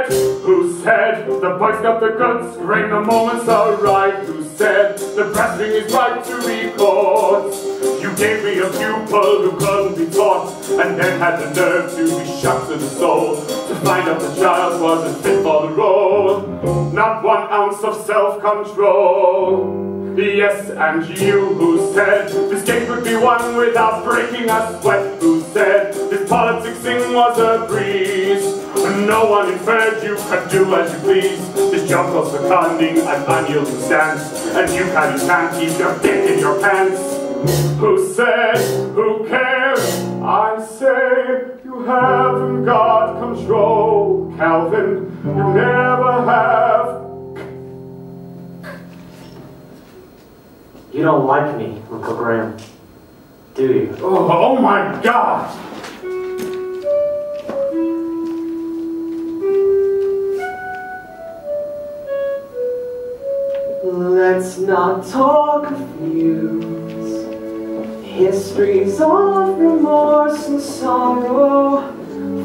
the boy's got the goods, bring the moments are right? Who said, the breastfeeding is right to be caught? You gave me a pupil who couldn't be taught, and then had the nerve to be shocked to the soul, to find out the child wasn't fit for the role. Not 1 ounce of self-control. Yes, and you who said this game could be won without breaking a sweat? Who said this politics thing was a breeze? No one inferred you could do as you please. This job was for cunning and unyielding stance, and you can't keep your dick in your pants. Who said, who cares? I say you haven't got control, Calvin. You never have. You don't like me, Uncle Graham, do you? Oh my God! Let's not talk of views, histories of remorse and sorrow.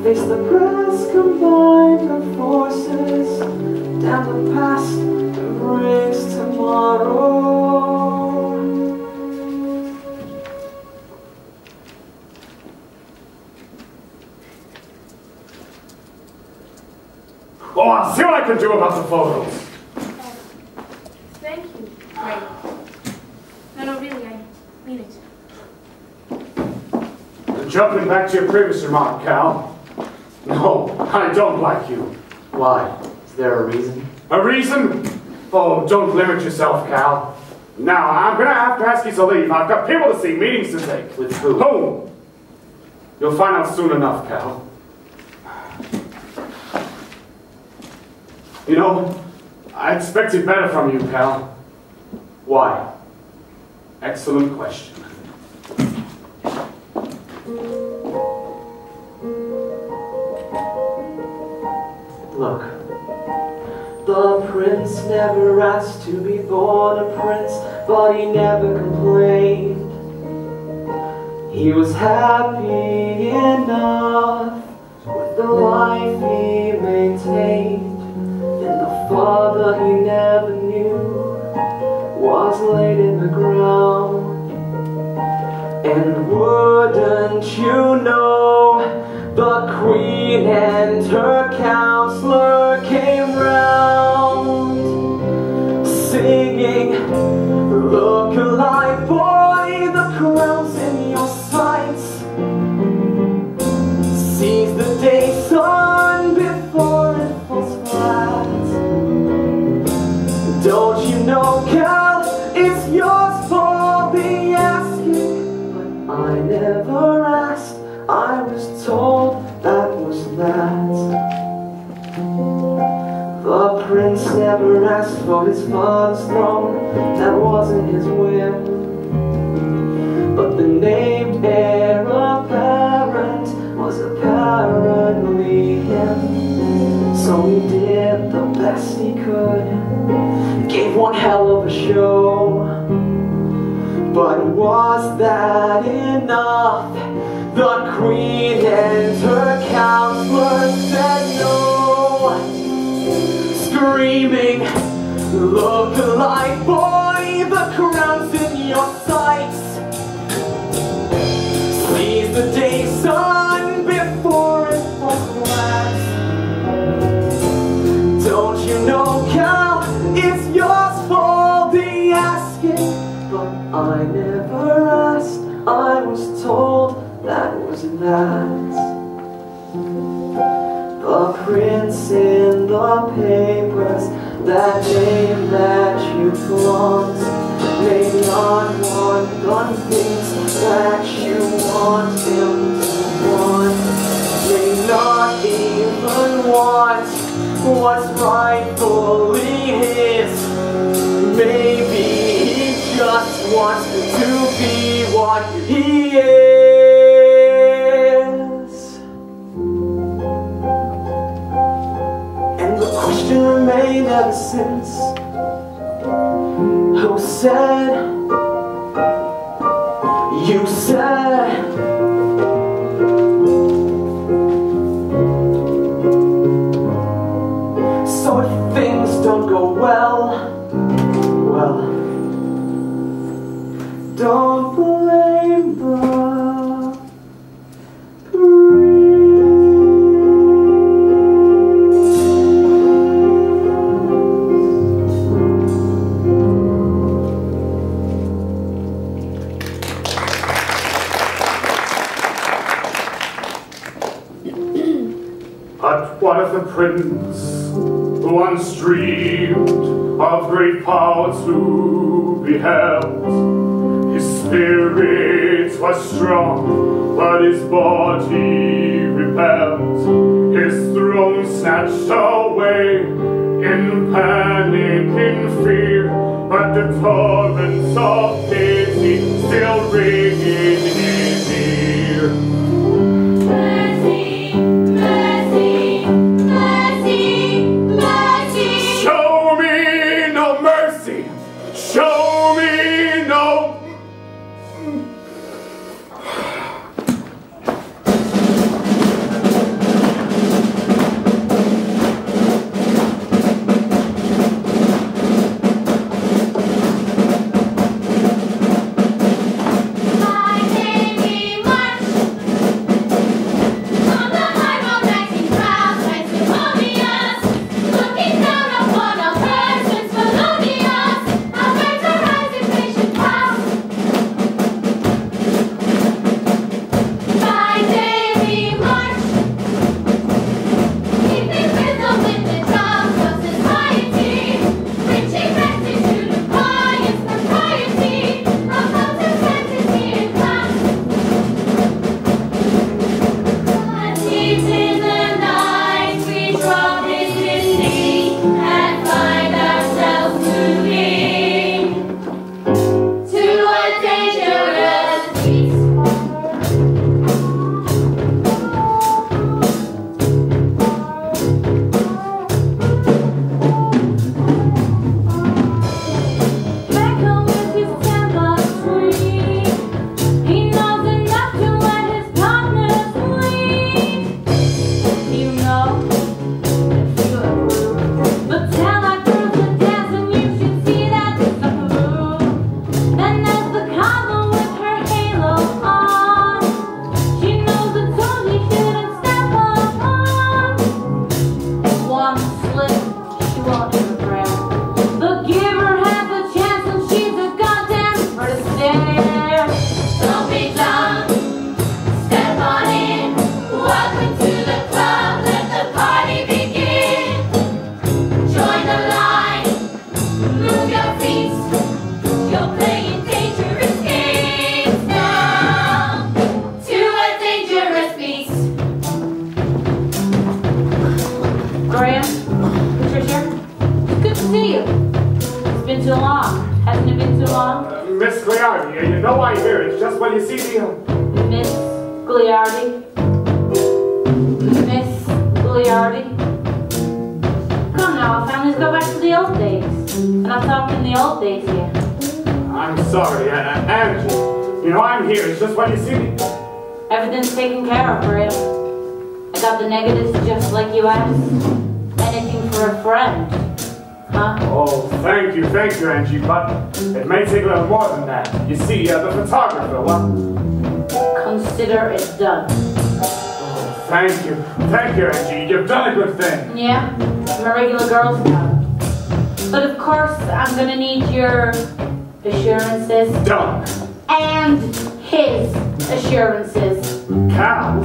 Face the press, combine the forces, damn the past, embrace tomorrow. Oh, I'll see what I can do about the photos. Thank you. Great. No, really, I mean it. Jumping back to your previous remark, Cal. No, I don't like you. Why? Is there a reason? A reason? Oh, don't limit yourself, Cal. Now, I'm gonna have to ask you to leave. I've got people to see, meetings to take. With who? Whom? You'll find out soon enough, Cal. You know, I expected better from you, Cal. Why? Excellent question. Look, the prince never asked to be born a prince, but he never complained. He was happy enough with the life he maintained. And the father he never knew was laid in the ground. And wouldn't you know, the queen and her counselor came round, singing, look alive, boy, the crown's in your sights. Seize the day, son, before it falls flat. Don't you know, Cal, it's yours for the asking. But I never asked, I was told that was that. The prince never asked for his father's throne, that wasn't his whim. But the named heir apparent was apparently him. So he did the best he could, gave one hell of a show. But was that enough? The queen and her counselor said no, screaming, look alive, boy, the crown's in your sights. Seize the day, son, before it falls flat. Don't you know, Cal, it's yours for the asking. But I never asked, I was told that was that. The prince in the papers, that name that you flaunt, may not want the things that you want him to want, may not even want what's rightfully his. Maybe he just wants to be what he is. pain ever since. Who said? You said. So if things don't go well, don't blame the breeze. But what of the prince who once dreamed of great powers who beheld? His spirit was strong, but his body rebelled. His throne snatched away in panic, in fear, but the torrents of pity still ring in his ear. Mercy, mercy, mercy, mercy. Show me no mercy. Show me no. Miss Gliardi, you know I hear it just when you see the... Miss Gliardi? Miss Gliardi? Come now, our families go back to the old days. And I'm talking the old days here. I'm sorry, Angie. You know I'm here, it's just when you see me. Everything's taken care of, Graham. I got the negatives just like you asked. Anything for a friend. Huh? Oh, thank you, Angie, but it may take a little more than that. You see, the photographer, well... Consider it done. Oh, thank you, Angie, you've done a good thing. Yeah, I'm a regular Girl Scout. But of course, I'm gonna need your assurances. Done. And his assurances. Cal?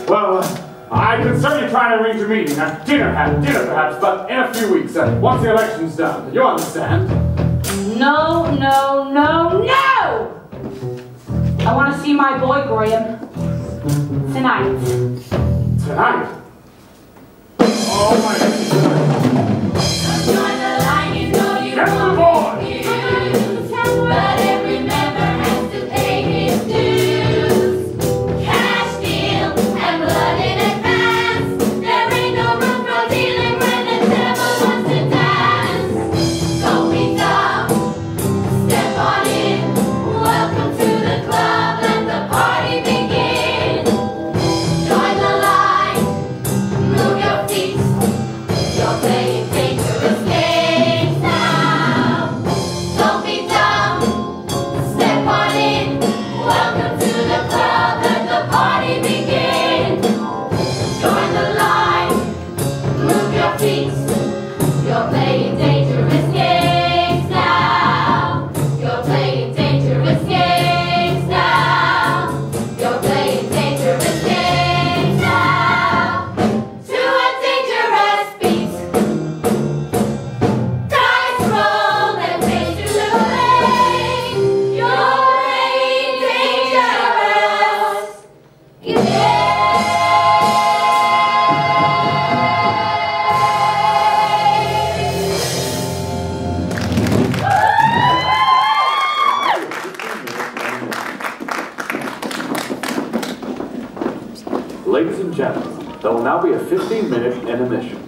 Well, I could certainly try and arrange a meeting, dinner perhaps, but in a few weeks, once the election's done. You understand? No, no, no, no! I want to see my boy, Graham. Tonight. Tonight? Oh my God. Join the line, you know you Get the won't boy! refuse. But every member has to pay his dues. Cash deal and blood in advance. There ain't no room for dealing when the devil wants to a 15-minute intermission.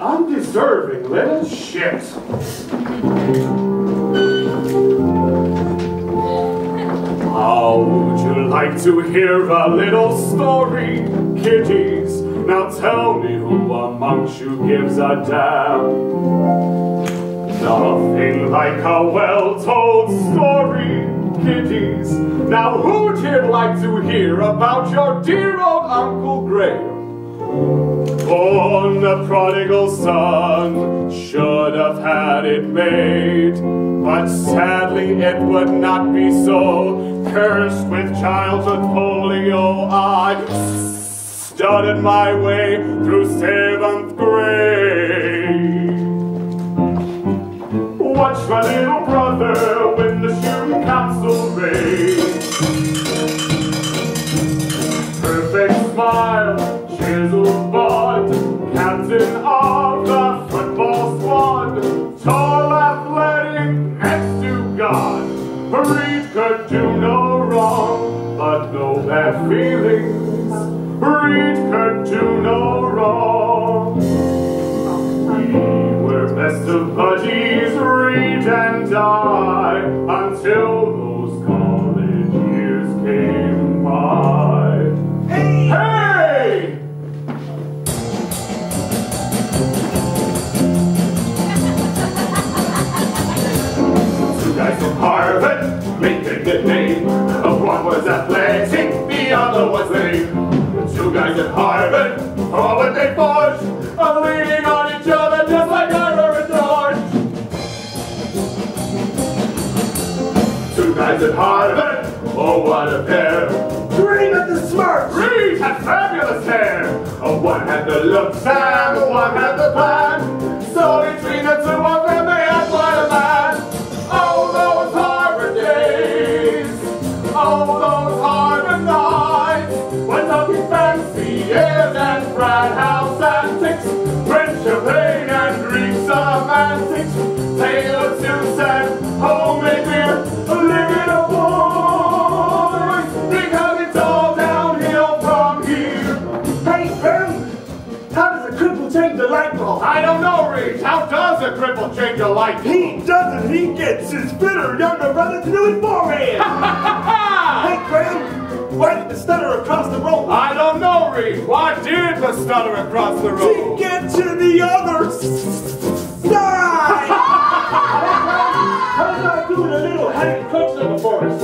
Undeserving little shit. How would you like to hear a little story, kiddies? Now tell me who amongst you gives a damn. Nothing like a well-told story, kiddies. Now who'd here like to hear about your dear old Uncle Graham? Born a prodigal son, should have had it made, but sadly it would not be so. Cursed with childhood polio, I studied my way through 7th grade. Watched my little brother win the shooting council race. Perfect smile, chiseled bud, captain of the football squad, tall, athletic, next to God. Reed could do no wrong, but no bad feelings. Reed could do no wrong. We were best of buddies, Reed and I, until those college years came by. Hey! Hey! Two guys from Harvard, making a good name. One was athletic, the other was lame. Two guys at Harvard, oh, what they forged, leaning on each other just like Ira and George. Two guys at Harvard, oh, what a pair. Reed had the smarts, Reed had fabulous hair. One had the looks and one had the plan. So between the two of them, they had quite a man. Oh, those Harvard days, oh, those Harvard nights, when talking fancy airs and frat house antics, French champagne and Greek semantics, tailored suits and homemade beer, living a boys, because it's all downhill from here. Hey, Ben, how does a cripple change a light bulb? I don't know, Reed. How does a cripple change a light bulb? He doesn't. He gets his bitter younger brother to do it for him. Hey, Graham, why did the stutter across the road? I don't know, Reed. Why did the stutter across the road? To get to the other side! How about doing a little Hank Cook number for us?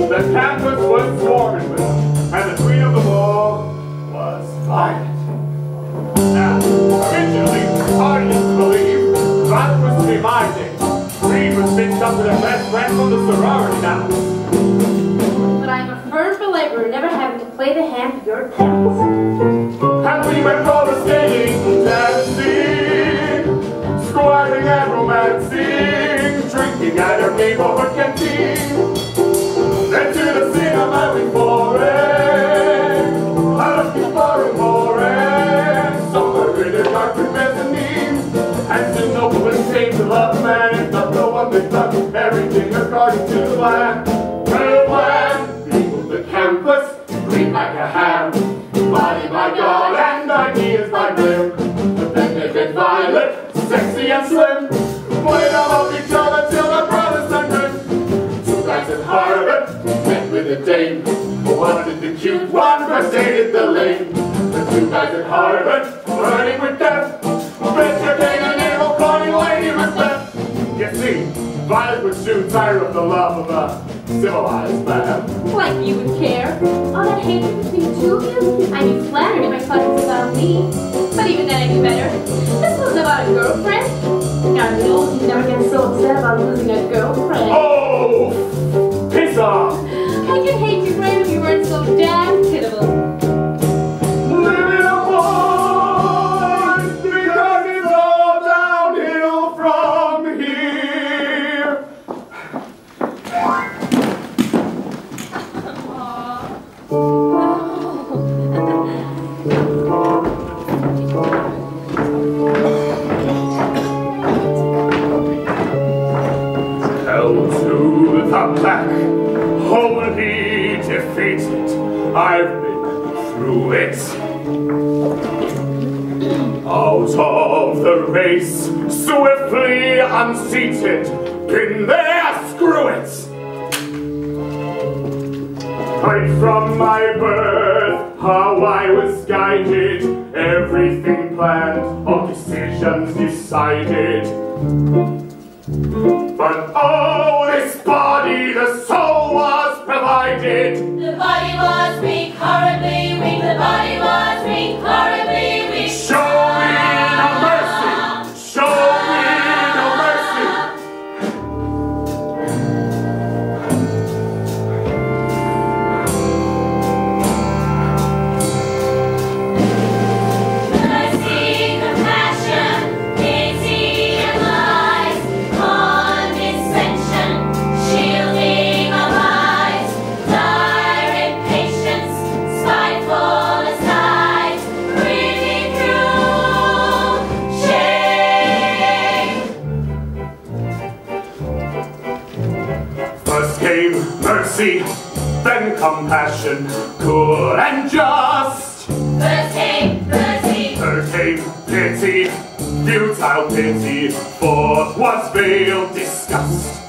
The campus was swarming with them, and the queen of them all was violent. Now, originally, hard to believe, that was to be my day. Reed was mixed up with a best friend from the sorority now. But I'm a firm believer in never having to play the hand of your pals. And we went roller skating, dancing, squatting and romancing, drinking at our neighborhood canteen. Then to the cinema we pouring, out of the foreign, somewhere in the dark mezzanine. love man ends up no one mixed up, everything according to the plan. Well planned, people the campus, green like a ham, body by God and ideas by Grim. But then they get violent, sexy and slim, playing off each other till the brothers turned grim. Two guys at Harvard met with a dame, one did the cute, one first dated the lame. The two guys at Harvard, flirting with death, bet your king an evil cloning lady Macbeth. You see, Violet would soon tire of the love of a civilized man. Like you would care. All that hatred between the two of you? I'd be flattered if I thought it was about me. But even then I knew better. This wasn't about a girlfriend. Now the old you never get so upset about losing a girlfriend. Oh! Piss off! I could hate you, Graham, if you weren't so damn pitiful. Living a boy, because it's all downhill from here. Hell to the back, wholly defeated. I've been through it. Out of the race, swiftly unseated. Been there, screw it. Right from my birth, how I was guided, everything planned, all decisions decided. But oh, this body, the soul was provided. The body was weak, horribly weak. The body was weak, horribly weak. Show me no mercy. Show me no mercy. Mercy, compassion, pity and lies, condescension, shielding of eyes, dire impatience, spiteful aside, ridicule, shame. First came mercy, then compassion, good and just. First came mercy, Third came pity, futile pity. Fourth was veiled disgust.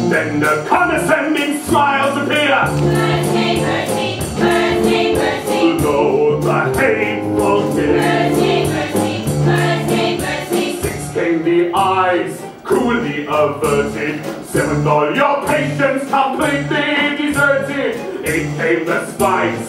Then the condescending smiles appear. first came mercy, first came mercy. Lo, the hateful gift. First came mercy, first came mercy. Six came the eyes, coolly averted. Seventh, all your patience completely deserted. Eight came the spines.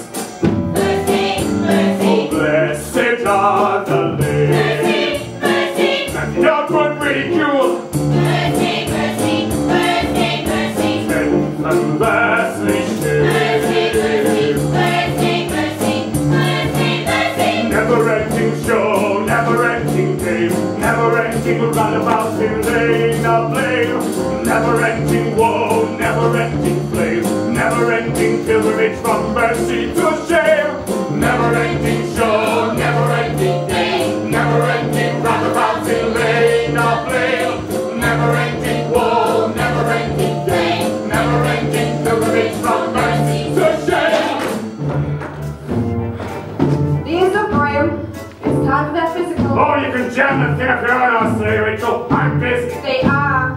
First came mercy, Oh, blessed are the lame. mercy, mercy. And the outward ridicule. First came mercy, first came mercy. Tenth and lastly shame. Mercy, mercy, first came mercy, first came mercy. Never-ending show, never-ending game, never-ending runabout in lane of blame, never-ending woe, never-ending flame, never-ending pilgrimage from mercy to shame, never-ending show, never-ending game, never-ending runabout in lane of blame, never-ending woe, never-ending flame, never-ending pilgrimage from mercy to shame. These are Graham. It's time for that physical. Oh, you can jam the thing up here on us today, Rachel. I'm busy. They are.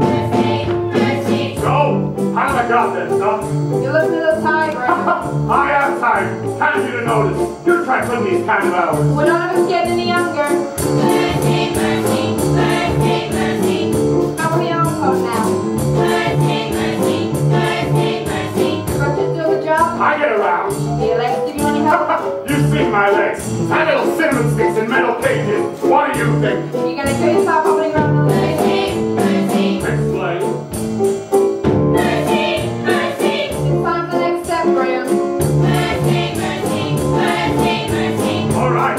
First came mercy. So, how have I got this, huh? You look a little tired, Graham. I have time. Time for you to notice. You try putting these kind of hours. We're none of us getting any younger. First came mercy, first came mercy. How are we on phone now? First came mercy, first came mercy. You're going to do the job? I get around. Do your legs give you any help? You've seen my legs. I little cinnamon sticks in metal cages. What do you think? You're going to kill yourself opening around the First legs? came mercy, Explain. mercy, mercy. It's time for the next step, Graham. First came mercy, first came mercy. All right.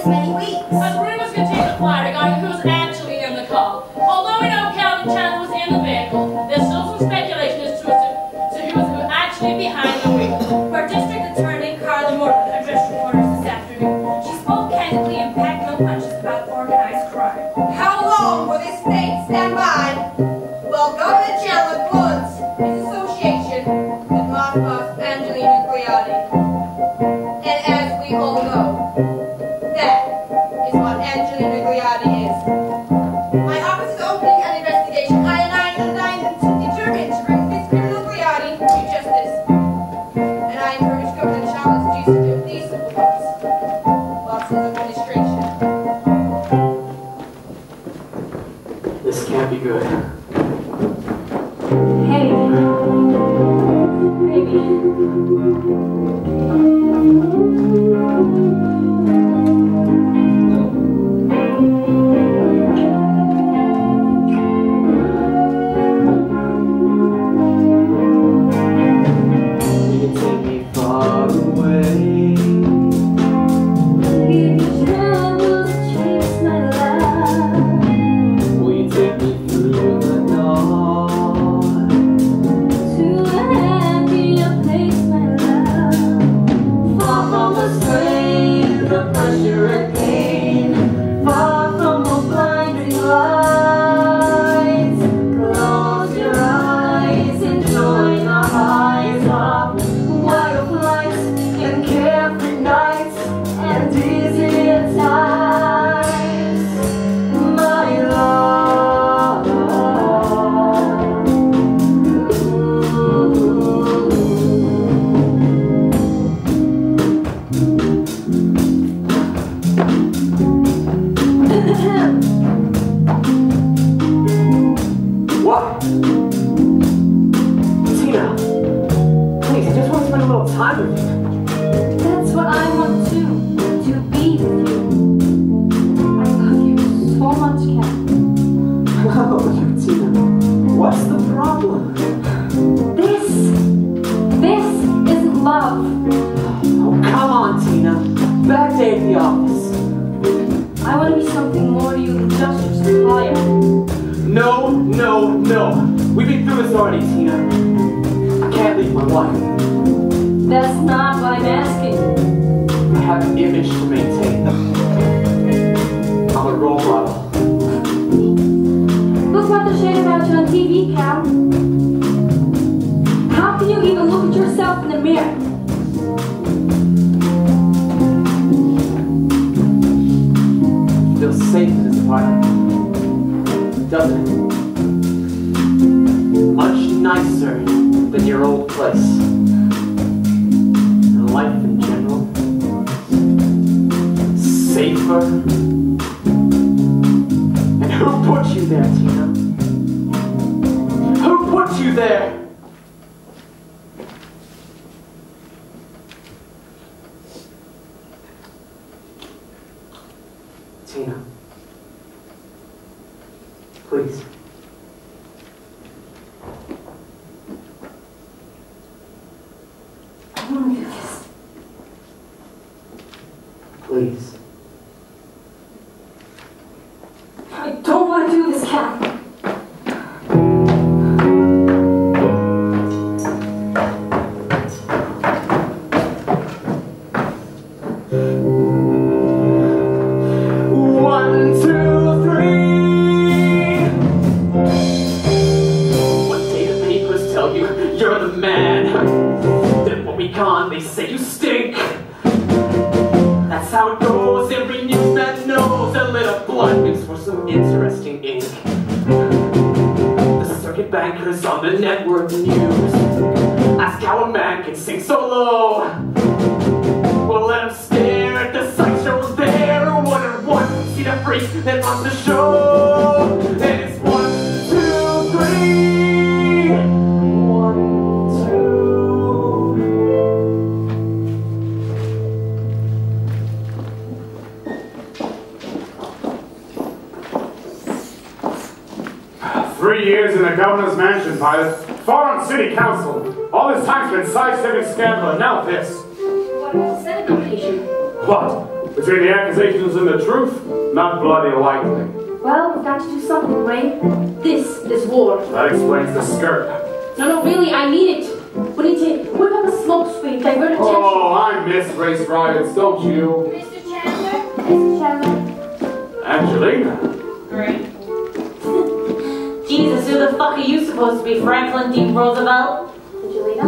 this many weeks. As rumors continue to fly regarding who was actually in the car. Although we know Calvin Chandler was in the vehicle, there's still some speculation as to who was actually behind the wheel. Our district attorney, Carla Morgan, addressed reporters this afternoon. She spoke candidly and packed no punches about organized crime. How long will this state stand by while Governor Chandler floods his association with my boss, Angelina Griardi? And as we all know, that is what Angelina Griardi is. My office is opening an investigation. I am determined to bring this criminal Griardi to justice. And I encourage Governor Chandler to do such a decent works whilst his administration. This can't be good. Hey. Baby. You can take me far away. Will you take me through the dawn? Far from the strain, the pressure and pain. Far from the blinding lights. Close your eyes, enjoy the highs of wild flights and carefree nights and easy times, my love. What? Tina, please, I just want to spend a little time with you. That's what I want to be with you. I love you so much, Kat. Oh, Tina, what's the problem? This isn't love. Oh, come on, Tina. Bad day at the office. I want to be something more to you than just your supplier. No, no, no. We've been through this already, Tina. I can't leave my wife. That's not what I'm asking. I have an image to maintain. I'm a role model. Look what they're saying about you on TV, Cal. How can you even look at yourself in the mirror? Feels safe in this apartment, doesn't it? Much nicer than your old place. And life in general. Safer. And who put you there, Tina? Who put you there? Tina. Please. I want to do this. Please. I don't want to do this, Cal. One, two, three. What day the papers tell you you're the man? Then when we gone, they say you stink. That's how it goes. Every newsman knows a little blood makes for some interesting ink. The circuit bankers on the network news ask how a man can sing so low. Well, let him stare at the sideshows there, or wonder what. See the freak that runs the show. And it's 1, 2, 3. 1, 2. 3 years in the governor's mansion, pilot. 4 on city council. All this time spent sidestepping scandal, and now this. What about the Senate nomination? What? Between the accusations and the truth, not bloody likely. Well, we've got to do something, Ray. This is war. That explains the skirt. No, really, I mean it. We need to whip up a smoke screen, divert attention. Oh, I miss race riots, don't you? Mr. Chandler? Mr. Chandler? Angelina. Great. Jesus, who the fuck are you supposed to be? Franklin D. Roosevelt? Angelina?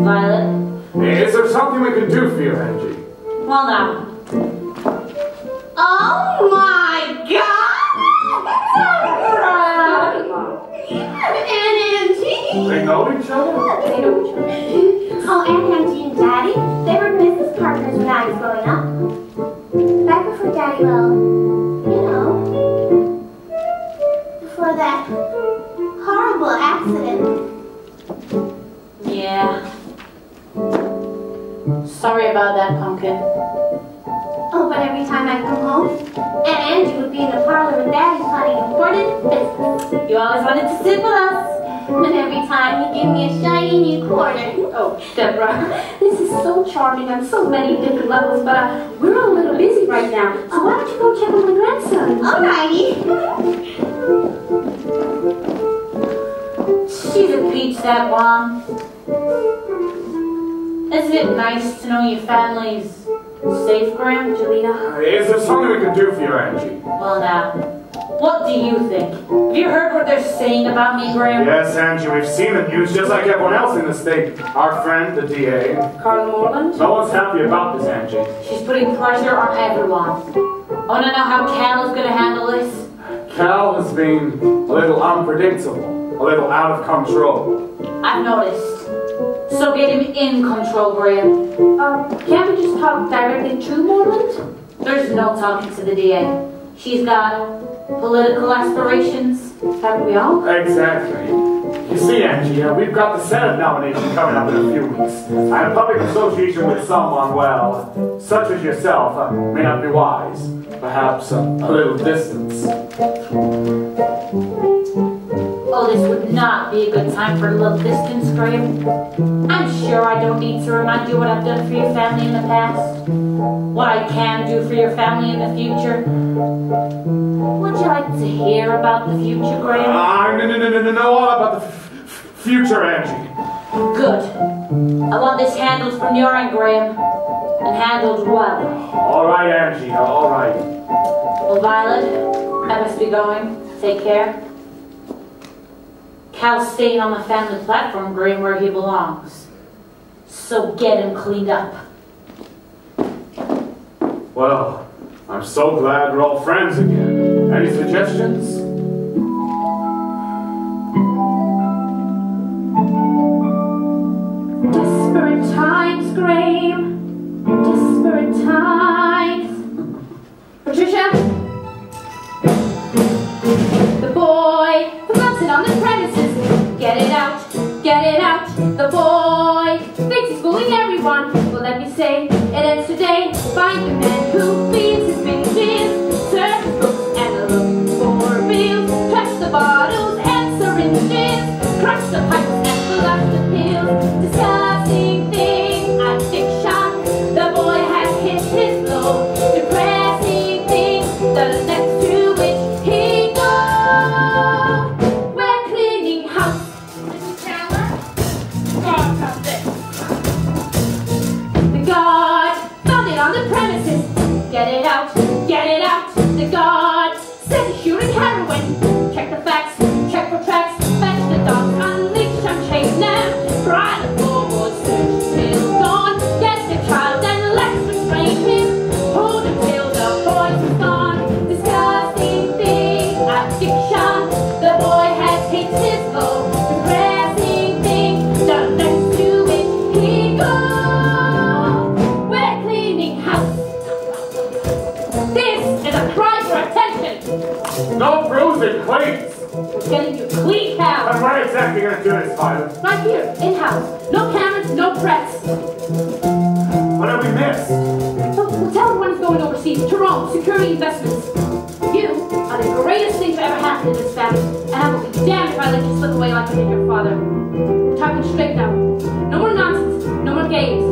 Violet? Is there something we can do for you, Angie? Well, now. Oh my God! And Angie! They know each other? They know each other. Oh, and Auntie and Daddy, they were business partners when I was growing up. Back before Daddy, well, you know, before that horrible accident. Yeah. Sorry about that, Pumpkin. Oh, but every time I come home, Aunt Angie would be in the parlor with Daddy planning important business. You always wanted to sit with us. And every time he'd give me a shiny new quarter. Oh, Deborah, this is so charming on so many different levels, but we're all a little busy right now. So why don't you go check on my grandson? Alrighty. She's a peach, that one. Isn't it nice to know your family's safe, Graham? Angelina. Is there something we can do for you, Angie? Well, now, what do you think? Have you heard what they're saying about me, Graham? Yes, Angie, we've seen the news just like everyone else in the state. Our friend, the DA. Carl Moreland? No one's happy about this, Angie. She's putting pressure on everyone. I want to know how Cal is going to handle this. Cal has been a little unpredictable, a little out of control. I've noticed. So get him in control, Graham. Can't we just talk directly to Moreland? There's no talking to the DA. She's got political aspirations. Haven't we all? Exactly. You see, Angie, we've got the Senate nomination coming up in a few weeks. And a public association with someone, well, such as yourself, may not be wise. Perhaps a little distance. Oh, this would not be a good time for a little distance, Graham. I'm sure I don't need to remind you what I've done for your family in the past. What I can do for your family in the future. Would you like to hear about the future, Graham? No, all about the future, Angie. Good. I want this handled from your end, Graham. And handled well. All right, Angie, all right. Well, Violet, I must be going. Take care. Cal's staying on the family platform, Graham, where he belongs. So get him cleaned up. Well, I'm so glad we're all friends again. Any suggestions? Desperate times, Graham. Desperate times. Patricia? The boy who got it on the premises. Get it out, get it out. The boy thinks he's fooling everyone. Well, let me say, it ends today. Find the man who feeds his binges, serves his books and the look for bills. Trash the bottles and syringes, crush the pipes and fill out the pills. Disgusting thing, addiction. The boy has hit his blow. Depressing thing, the next to which he goes. We're cleaning house. Mr. Chandler? God, stop this. The guard found it on the premises. Get it out, get it out. The guard says he's shooting heroin. Check the facts, check for tracks. Fetch the dogs, unleash and chase them. Pry the forward, search till dawn. Get the child and let's restrain him. Hold him till the voice is gone. Disgusting thing, addiction. The boy has hit his blow. Depressing thing, the next to which he goes. We're cleaning house. This is a cry for attention. No bruising, please! We're getting you clean house. And where exactly are you going to do this, Violet? Right here, in-house. No cameras, no press. What have we missed? We'll tell everyone he's going overseas. Jerome, security investments. You are the greatest thing to ever happen in this family, and I will be damned if I let you slip away like you did your father. We're talking straight now. No more nonsense. No more games.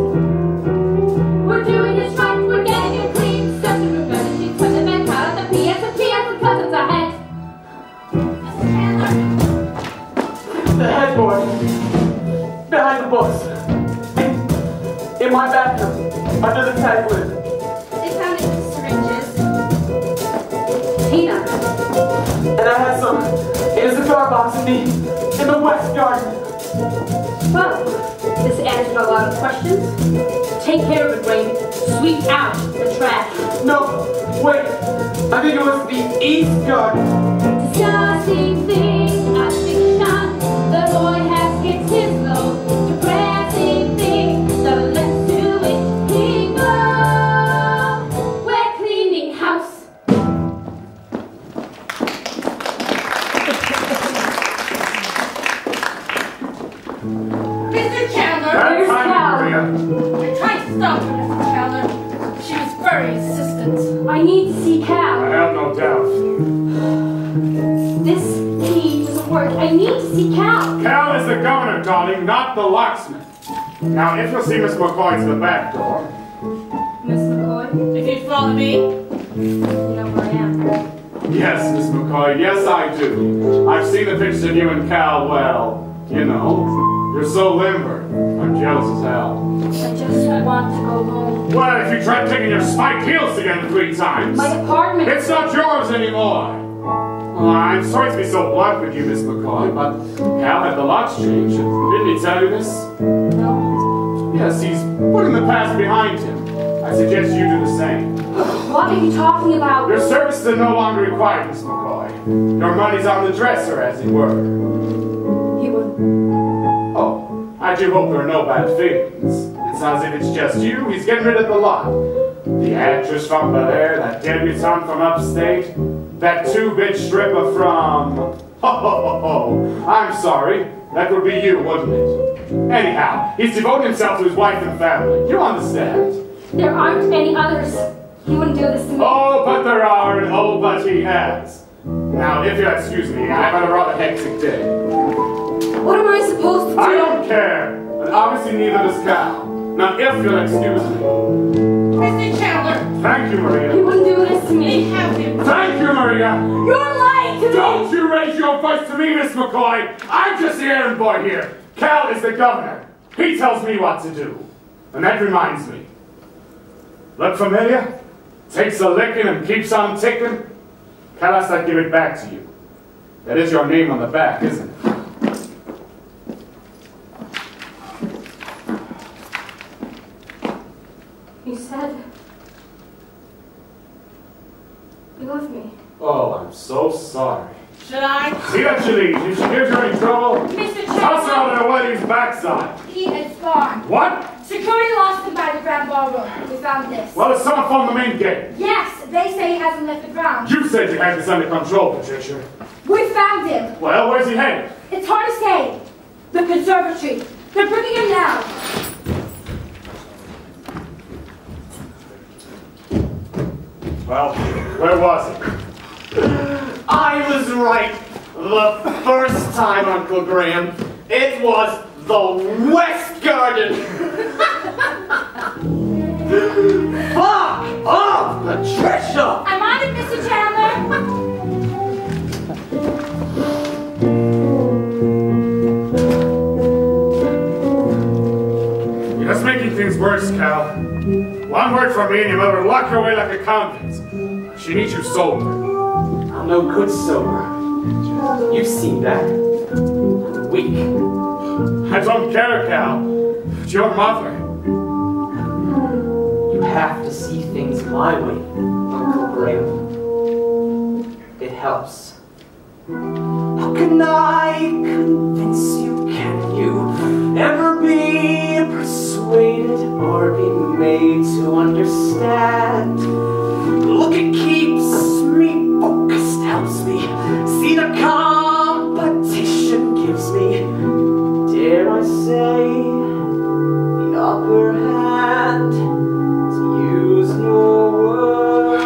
We're doing this right. We're getting you clean. In my bathroom, under the tag lid. They found it in syringes. Tina. And I had some in a cigar box in the West Garden. Well, this answered a lot of questions. Take care of it, Rain. Sweep out the trash. No, wait. I think it was the East Garden. Disgusting thing, I think not. The boy has kicked his load. Depressing thing, so let's do it. People, we're cleaning house. Mr. Chandler! That's fine, Maria. I tried to stop her, Mr. Chandler. She was very insistent. I need to see I Cal. have no doubt. This key doesn't work. I need to see Cal. Cal is the governor, darling, not the locksmith. Now, if you'll see Miss McCoy to the back door. Miss McCoy, If you'd follow me, you know where I am. Yes, Miss McCoy, yes I do. I've seen the pictures of you and Cal, well, you know, you're so limber. I'm jealous as hell. I just want to go home. Well, if you tried taking your spiked heels together 3 times, My apartment. it's not yours anymore. Well, I'm sorry to be so blunt with you, Miss McCoy, but Cal had the locks changed. Didn't he tell you this? No. Yes, he's putting the past behind him. I suggest you do the same. What are you talking about? Your services are no longer required, Miss McCoy. Your money's on the dresser, as it were. He would. Oh, I do hope there are no bad feelings. It sounds as if it's just you. He's getting rid of the lot. The actress from Bel Air, that debutante from upstate, that 2-bit stripper from... I'm sorry. That would be you, wouldn't it? Anyhow, he's devoting himself to his wife and family. You understand? There aren't any others. He wouldn't do this to me. Oh, but there are, and oh, but he has. Now, if you'll excuse me, I've had a rather hectic day. What am I supposed to do? I don't care, and obviously neither does Cal. Now, if you'll excuse me. Mr. Chandler, Thank you, He Maria. wouldn't do this to we me. have him. Thank you, Maria. You're lying to me. Don't you raise your voice to me, Miss McCoy. I'm just the errand boy here. Cal is the governor. He tells me what to do. And that reminds me. Look familiar? Takes a licking and keeps on ticking. Cal has to give it back to you. That is your name on the back, isn't it? You said you love me. Oh, I'm so sorry. Should I? See that she leaves. If she hears you're in trouble, Mr. toss her out Chandler, on her wedding's backside. He is gone. What? Security lost him by the ground ballroom. We found this. Well, it's someone from the main gate. Yes, they say he hasn't left the ground. You said you had this under control, Patricia. We found him. Well, where's he headed? It's hard to say. The conservatory. They're bringing him now. Well, where was he? I was right the first time, Uncle Graham. It was the West Garden. Fuck off, Patricia! I'm on it, Mr. Chandler. You're just making things worse, Cal. One word from me and your mother will lock you away like a convict. She needs you sober. I'm no good sober. You've seen that. I'm weak. I don't care, Cal. It's your mother. You have to see things my way, Uncle Graham. It helps. How can I convince you? Can you ever be persuaded or be made to understand? Look, it keeps me focused, helps me see the competition, gives me, dare I say, the upper hand, to use your words.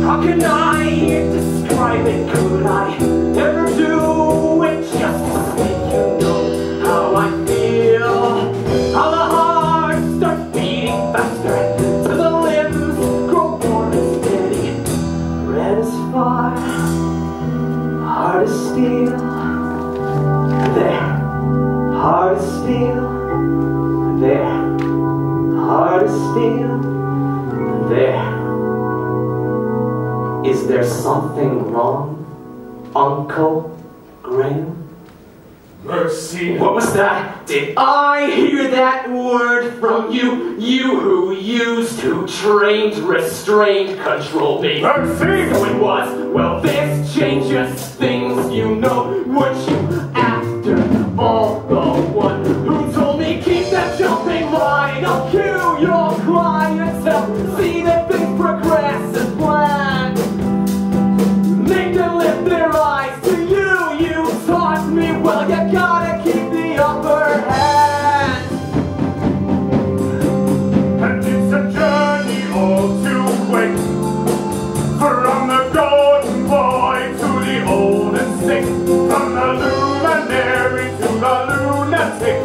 How can I describe it? Could I ever do it justice? Make you know how I feel? How the heart starts beating faster, till the limbs grow warm and steady. Red as fire, hard as steel. There, hard feel. There. Is there something wrong, Uncle Graham? Mercy. What was that? Did I hear that word from you? You who used to trained, restrained, control me. Mercy! So it was. Well, this changes things, you know. Weren't you after all the one who told me keep that jumping line? I'll kill your clientele. See that things progress as planned. Make them lift their eyes to you. You taught me well. You gotta keep the upper hand. And it's a journey all too quick. From the golden boy to the old and sick. From the luminary to the lunatic.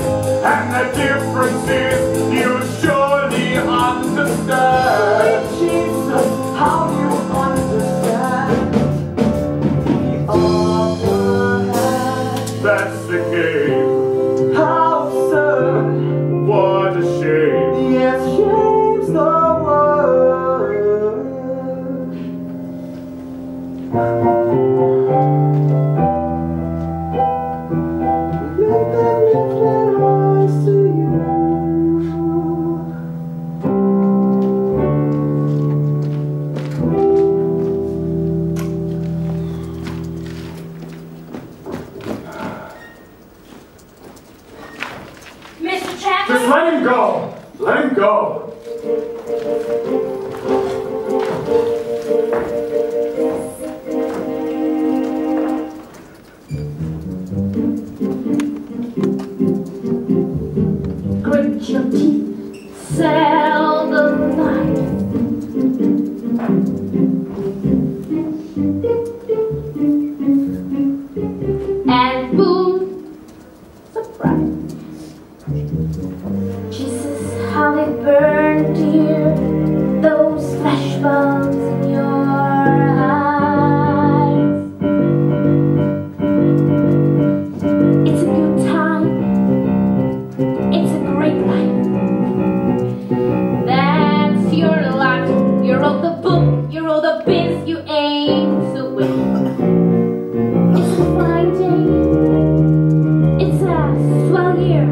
And the difference is you surely understand. Jesus, how you understand the upper hand. That's the game. How absurd. What a shame. Yes, shame's the word. Let them lift their eyes to you. Mr. Chandler? Just let him go. Let him go. Grit your teeth, sell the life. And boom, surprise. Jesus, how they burned dear, those flashbulbs in your eyes. It's a good time. It's a great life. That's your lot. You wrote the book, you wrote the biz, you aim to win. It's a fine day. It's a swell year.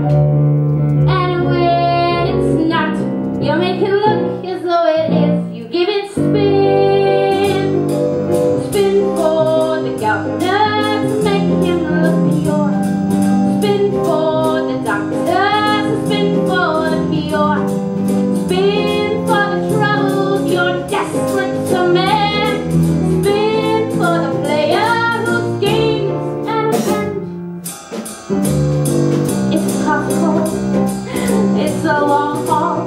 And when it's not, you make it look as though it is. You give it spin. Spin for the governor to make him look pure. Spin for the doctor. Spin for the cure, spin for the troubles you're desperate to mend, spin for the player whose game is at an end. It's a tough call, it's a long haul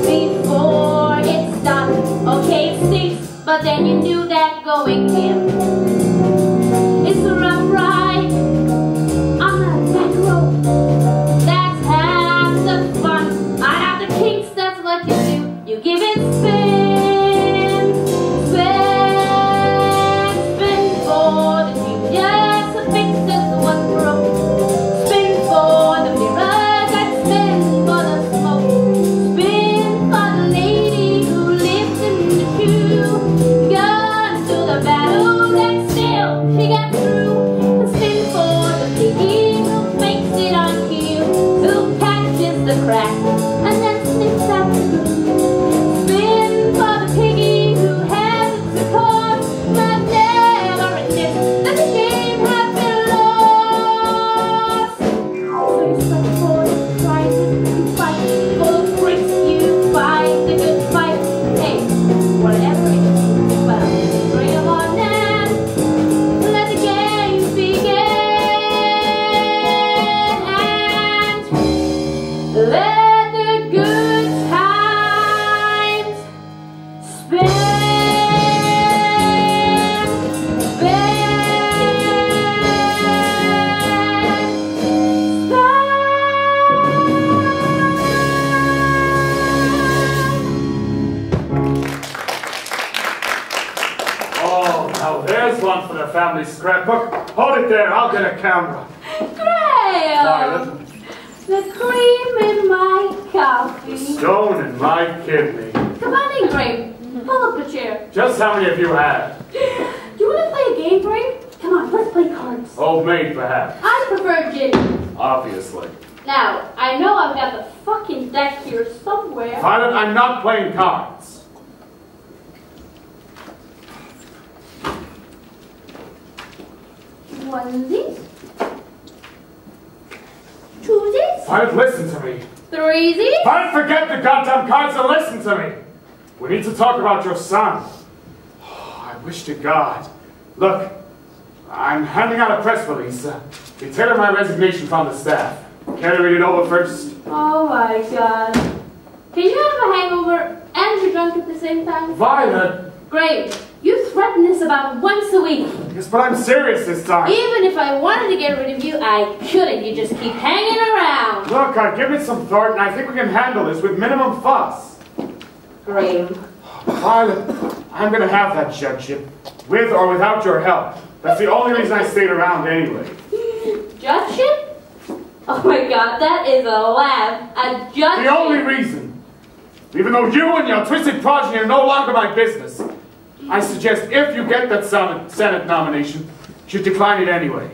before it's done. Okay, it stinks, but then you knew that going in. It's a rough ride on that back road. That's half the fun. I have the kinks, that's what you do. You give it spin, spin, spin for the genius who fixes what's broke. Spin for the mirror that spins for the smoke. Spin for the lady who lives in the queue. Gone to the battle that still she got through. And spin for the piggy who makes it on cue. Who catches the crack and then sniffs out the glue. Spin for the piggy who has its support, but never admits that the game has been lost. So you sweat for the prizes you fight, for the bricks you fight, the good fight. Hey, whatever it is, well, bring 'em on then. Let the games begin and let the good times spin, Oh, now there's one for the family scrapbook. Hold it there, I'll get a camera. Graham! Violet. The cream in my coffee. Stone in my kidney. Come on in, Graham. Pull up a chair. Just how many of you have? Do you want to play a game, Graham? Come on, let's play cards. Old maid, perhaps. I prefer gin. Obviously. Now, I know I've got the fucking deck here somewhere. Violet, I'm not playing cards. Onesies. Twosies. Violet, listen to me. Threesies. Violet, forget the goddamn cards and listen to me. We need to talk about your son. Oh, I wish to God. Look, I'm handing out a press release. They tailored my resignation from the staff. Care to read it over first? Oh my God. Can you have a hangover and be drunk at the same time? Violet! Great. You threaten this about once a week. Yes, but I'm serious this time. Even if I wanted to get rid of you, I couldn't. You just keep hanging around. Look, I've given it some thought, and I think we can handle this with minimum fuss. Graham. Violet, I'm going to have that judgeship, with or without your help. That's the only reason I stayed around anyway. Judgeship? Oh my God, that is a laugh. A judgeship. The only reason. Even though you and your twisted progeny are no longer my business, I suggest if you get that Senate nomination, you should decline it anyway.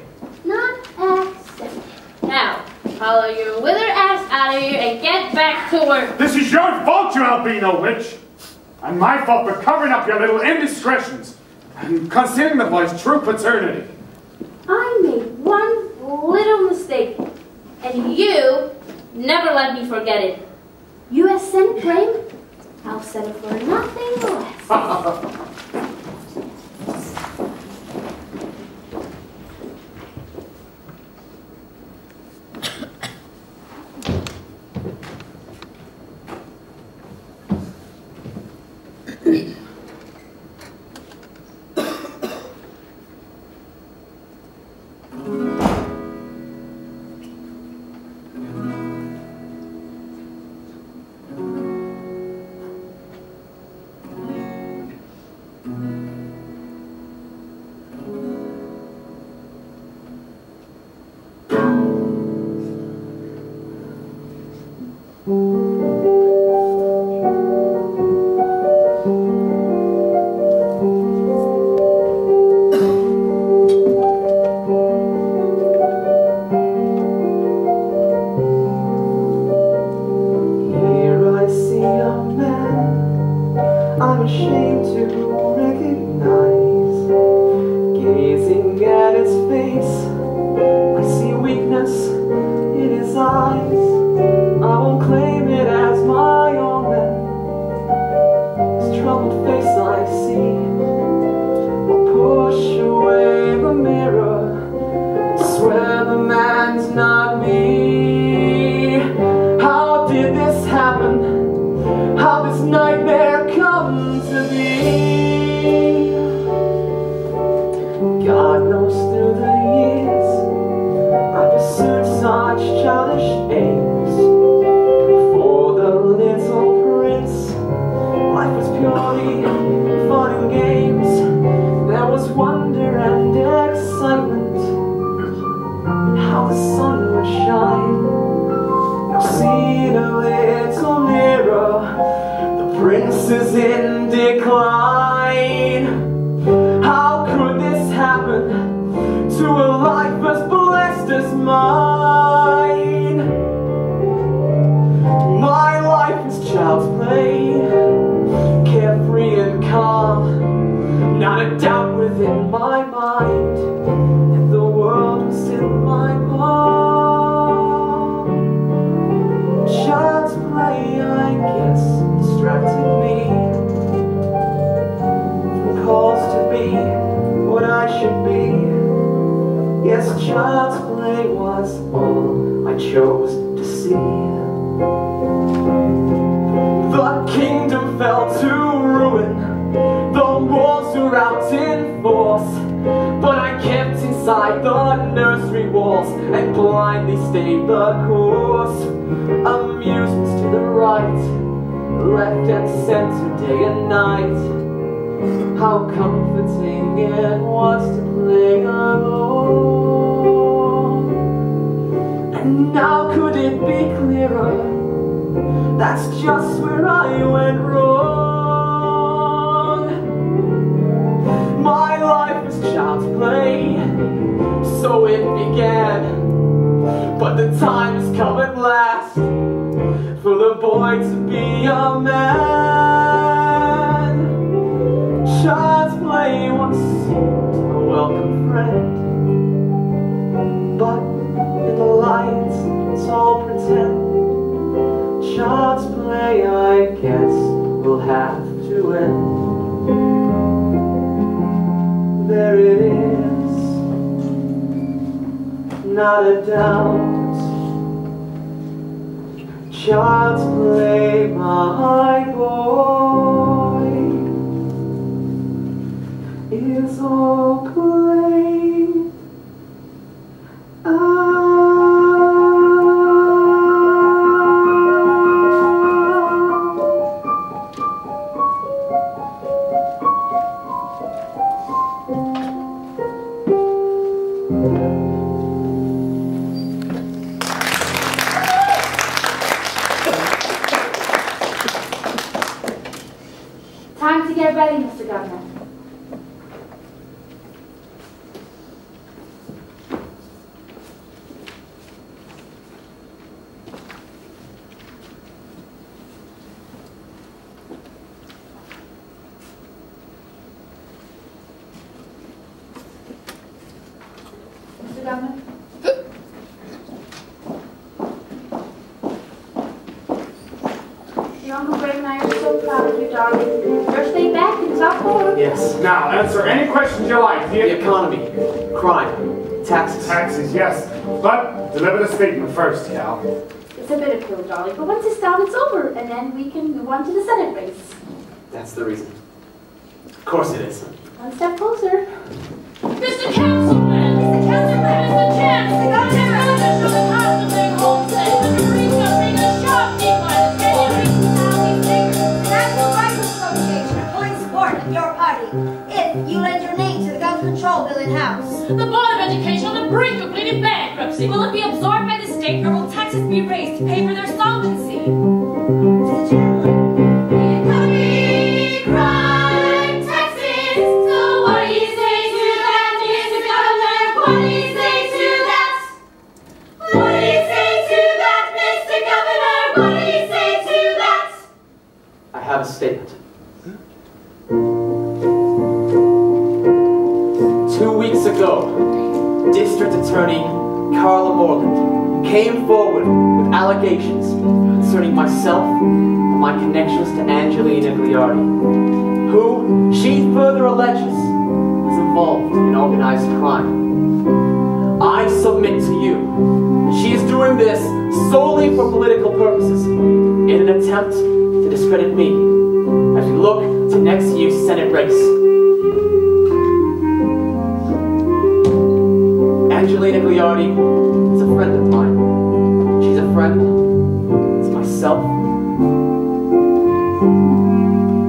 Not accept. Now, follow your withered ass out of here and get back to work. This is your fault, you albino witch! And my fault for covering up your little indiscretions and concealing the boy's true paternity. I made one little mistake, and you never let me forget it. U.S. Senate, Graham? I'll settle for nothing less. Now could it be clearer? That's just where I went wrong. My life was child's play, so it began. But the time has come at last for the boy to be a man. Child's play once seemed a welcome friend, but in the lights it's all pretend. Child's play, I guess, will have to end. There it is, not a doubt. Child's play, my boy, is all played out. Time to get ready, Mr. Governor. Mr. Governor? Your Uncle Greg and I are so proud of you, darling. First day back in South Florida. Yes. Now, answer any questions you like. The economy, crime, taxes. Taxes, yes. But deliver the statement first, Cal. It's a bit of pill, darling, but once it's down, it's over, and then we can move on to the Senate race. That's the reason. Of course it is. One step closer. Mr. Councilman! Mr. Councilman! Mr. Chancellor! Mr. Governor! Show the cost of their home state. Mr. Rico, bring a shop decline. Can you reach the National Rifle Association are fully in support of your party if you lend your name to the gun control bill in House. The Board of Education on the brink of bleeding bankruptcy. Will it be absorbed by the state, or will taxes be raised to pay for their solvency? Mr. Chandler. The economy, crime, taxes. So what do you say to that, Mr. Governor? What do you say to that? What do you say to that, Mr. Governor? What do you say to that? I have a statement. 2 weeks ago, District Attorney Carla Moreland came forward with allegations concerning myself and my connections to Angelina Gliardi, who she further alleges is involved in organized crime. I submit to you that she is doing this solely for political purposes in an attempt to discredit me as we look to next year's Senate race. Angelina Gliardi is a friend of mine. She's a friend to myself,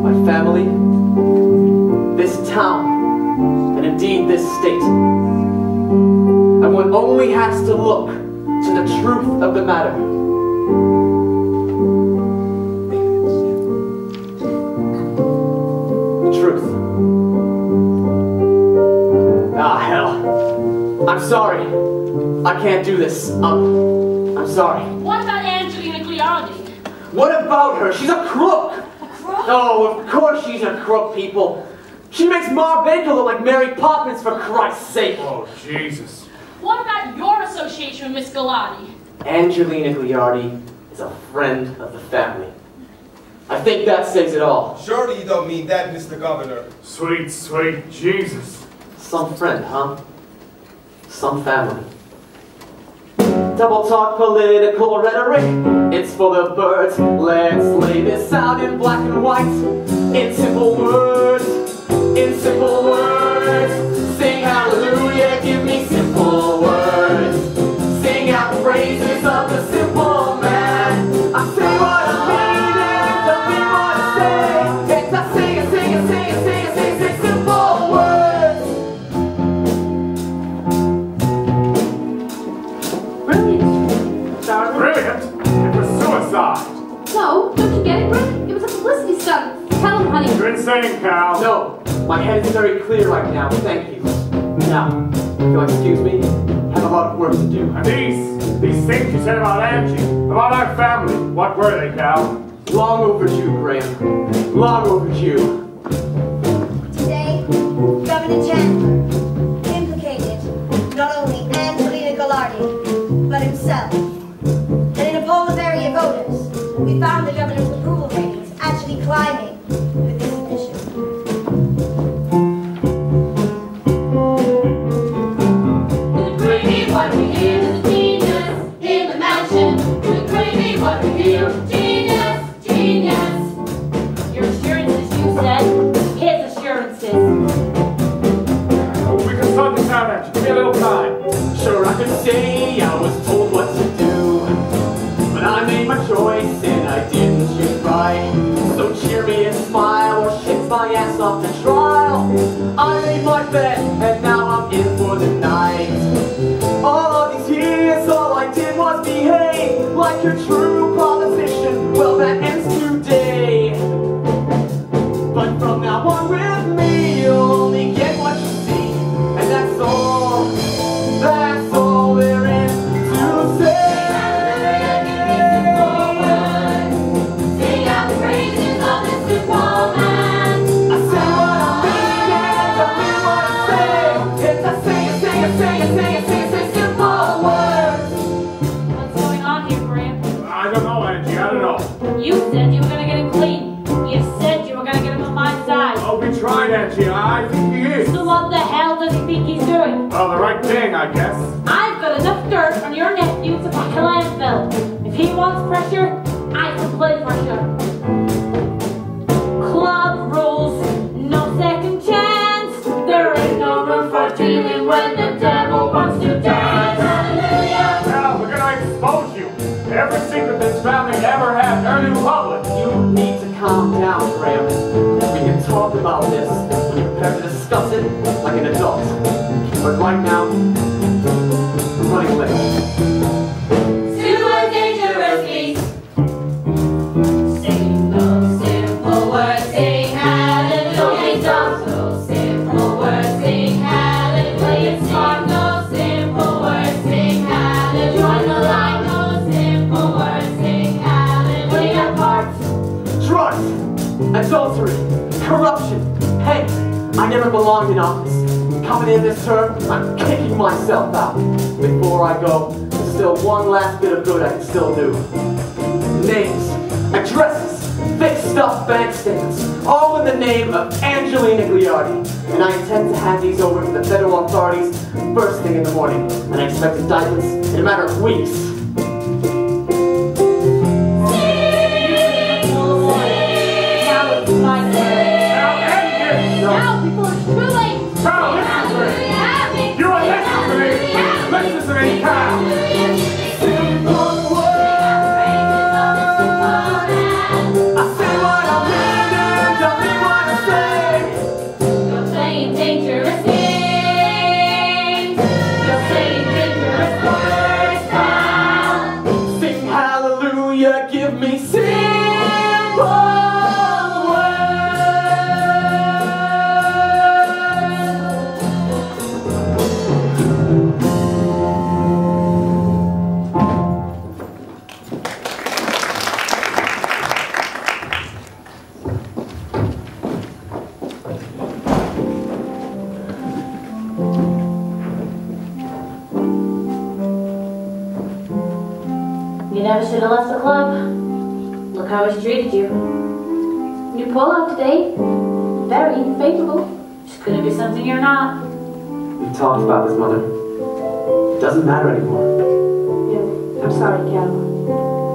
my family, this town, and indeed this state. And one only has to look to the truth of the matter. The truth. Ah, hell. I'm sorry. I can't do this. I'm sorry. What about Angelina Gliardi? What about her? She's a crook! Oh, of course she's a crook, people. She makes Ma Baker look like Mary Poppins, for Christ's sake. Oh, Jesus. What about your association with Miss Gliardi? Angelina Gliardi is a friend of the family. I think that says it all. Surely you don't mean that, Mr. Governor. Sweet, sweet Jesus. Some friend, huh? Some family. Double talk political rhetoric, it's for the birds. Let's lay this out in black and white. In simple words, in simple words. Sing hallelujah, give me simple words. Sing out praises of the simple man. I say what I mean and don't mean what I say. It's a sing it, sing it, sing it, sing it, sing it, simple words. Brilliant. Darling. Brilliant. It was suicide. honey. You're insane, Cal. No, my head is very clear right now, thank you. Now, if you'll excuse me, I have a lot of work to do. And these things you said about Angie, about our family, what were they, Cal? Long overdue, Graham. Long overdue. Today, Governor Chandler implicated not only Angelina Gallardi, but himself. And in a poll of area voters, we found the governor's approval ratings actually climbing with this admission. The gravy, what we hear is a genius in the mansion. The gravy, what we hear, genius, genius. Your assurances, you said. His assurances. We can sort this out, Angie. Give me a little time. Sure, I could say I was told what to do, but I made my choice and I didn't choose right. So cheer me and smile or shake my ass off the trial. I made my bet and now I'm in for the night. All of these years, all I did was behave like a true politician. Well, that ends today. But from now on with me, you'll only get what you see, and that's all. That's all there is to say. Sing out the praises of this superman. I say what I mean and I mean what I say. It's a say simple words. What's going on here, Graham? I don't know, Angie, I don't know. You said you were gonna get him clean. You said you were gonna get him on my side. Oh, we tried, Angie. I think he is. So what the hell does he think he's doing? Well, the right thing, I guess. I've got enough dirt on your nephew to pack a landfill. If he wants pressure, I can play pressure. Club rules, no second chance. There ain't no room for dealing when the devil wants to dance. Hallelujah. Now, we're gonna expose you. Every secret this family ever had turned in public. You need to calm down, Graham. We can talk about this when you're prepared to discuss it like an adult. But right now, I'm running late. To a dangerous beast. Sing those simple words, sing hallelujah. Those simple words, sing hallelujah. Sing those simple words, sing hallelujah. Join the line, those simple words, sing hallelujah. Parts. Drugs, adultery, corruption. Hey, I never belonged in office. Coming in this term, I'm kicking myself out. Before I go, there's still one last bit of good I can still do. Names, addresses, fake stuff, bank statements, all in the name of Angelina Gallardi. And I intend to hand these over to the federal authorities first thing in the morning. And I expect indictments in a matter of weeks. Now it's my turn. Now before it's too late. Cal, listen to me. You are listening to me. Listen to me, Cal. I say what I mean and I mean what I say. You're playing dangerous games. You're saying dangerous words now. Sing hallelujah, give me simple You never should have left the club. Look how he's treated you. You pull out today. Very favorable. Just couldn't be something you're not. We talked about this, Mother. It doesn't matter anymore. Yeah, I'm sorry, Cal.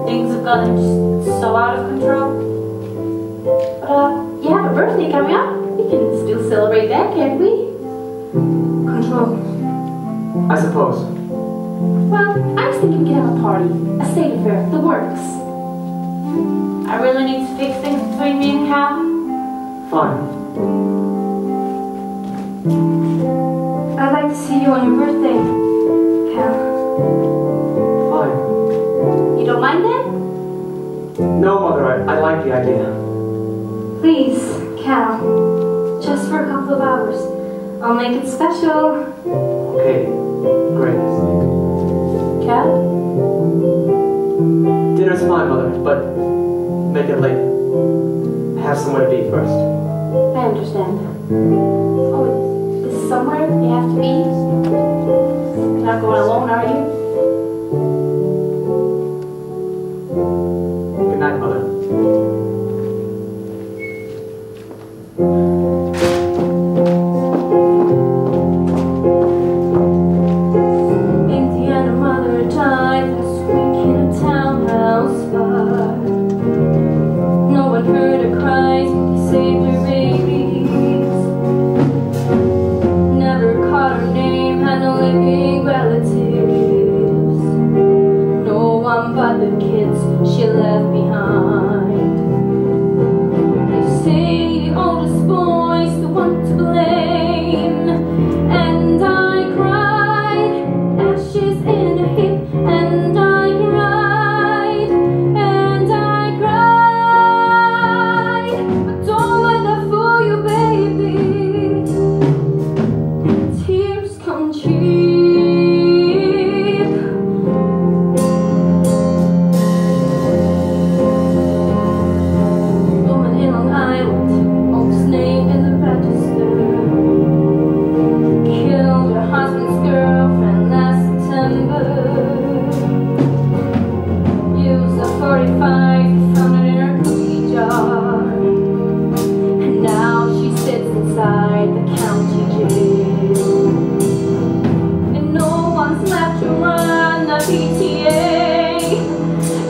Things have gotten just so out of control. But, you have a birthday coming up. We can still celebrate that, can't we? Control. I suppose. Well, I was thinking we could have a party. A state affair. The works. I really need to fix things between me and Cal. Fine. I'd like to see you on your birthday, Cal. Fine. You don't mind that? No, Mother, I like the idea. Please. Cal, just for a couple of hours. I'll make it special. Okay, great. Cal? Dinner's fine, Mother, but make it late. Have somewhere to be first. I understand. Oh, is somewhere you have to be? You're not going alone, are you? Good night, Mother. Indiana mother died last week in a townhouse fire. No one heard her cries when they saved her babies. Never caught her name, had no living relatives. No one but the kids she left behind. They say the oldest boy's the one to blame, and I cried, ashes in a heap, and I cried, and I cried, but don't let that fool you, baby. Tears come cheap. Woman in Long Island, oldest name in the register, killed her husband's girlfriend last September. Used a 45, found it in her cookie jar, and now she sits inside the county jail. And no one's left to run the PTA.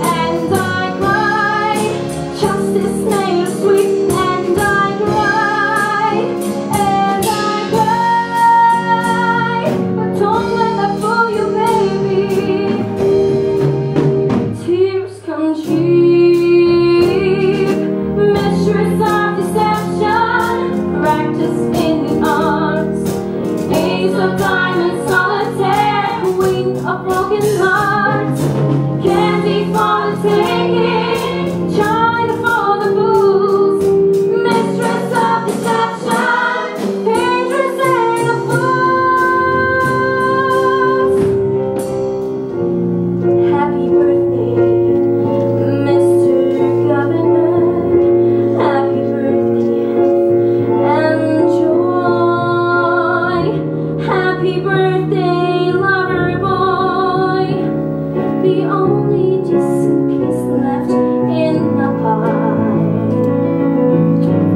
And I cried, justice made her sweet. And I cried, and I cried, but don't let that fool you, baby. Tears come cheap. Mistress of deception, practice in the arts. Ace of diamonds, solitaire, queen of broken hearts. Candy for the taking, China for the booze. Mistress of deception, dangerous and a fools. Happy birthday, Mr. Governor. Happy birthday, health and joy. Happy birthday, lover boy. The only decent piece left in the pie.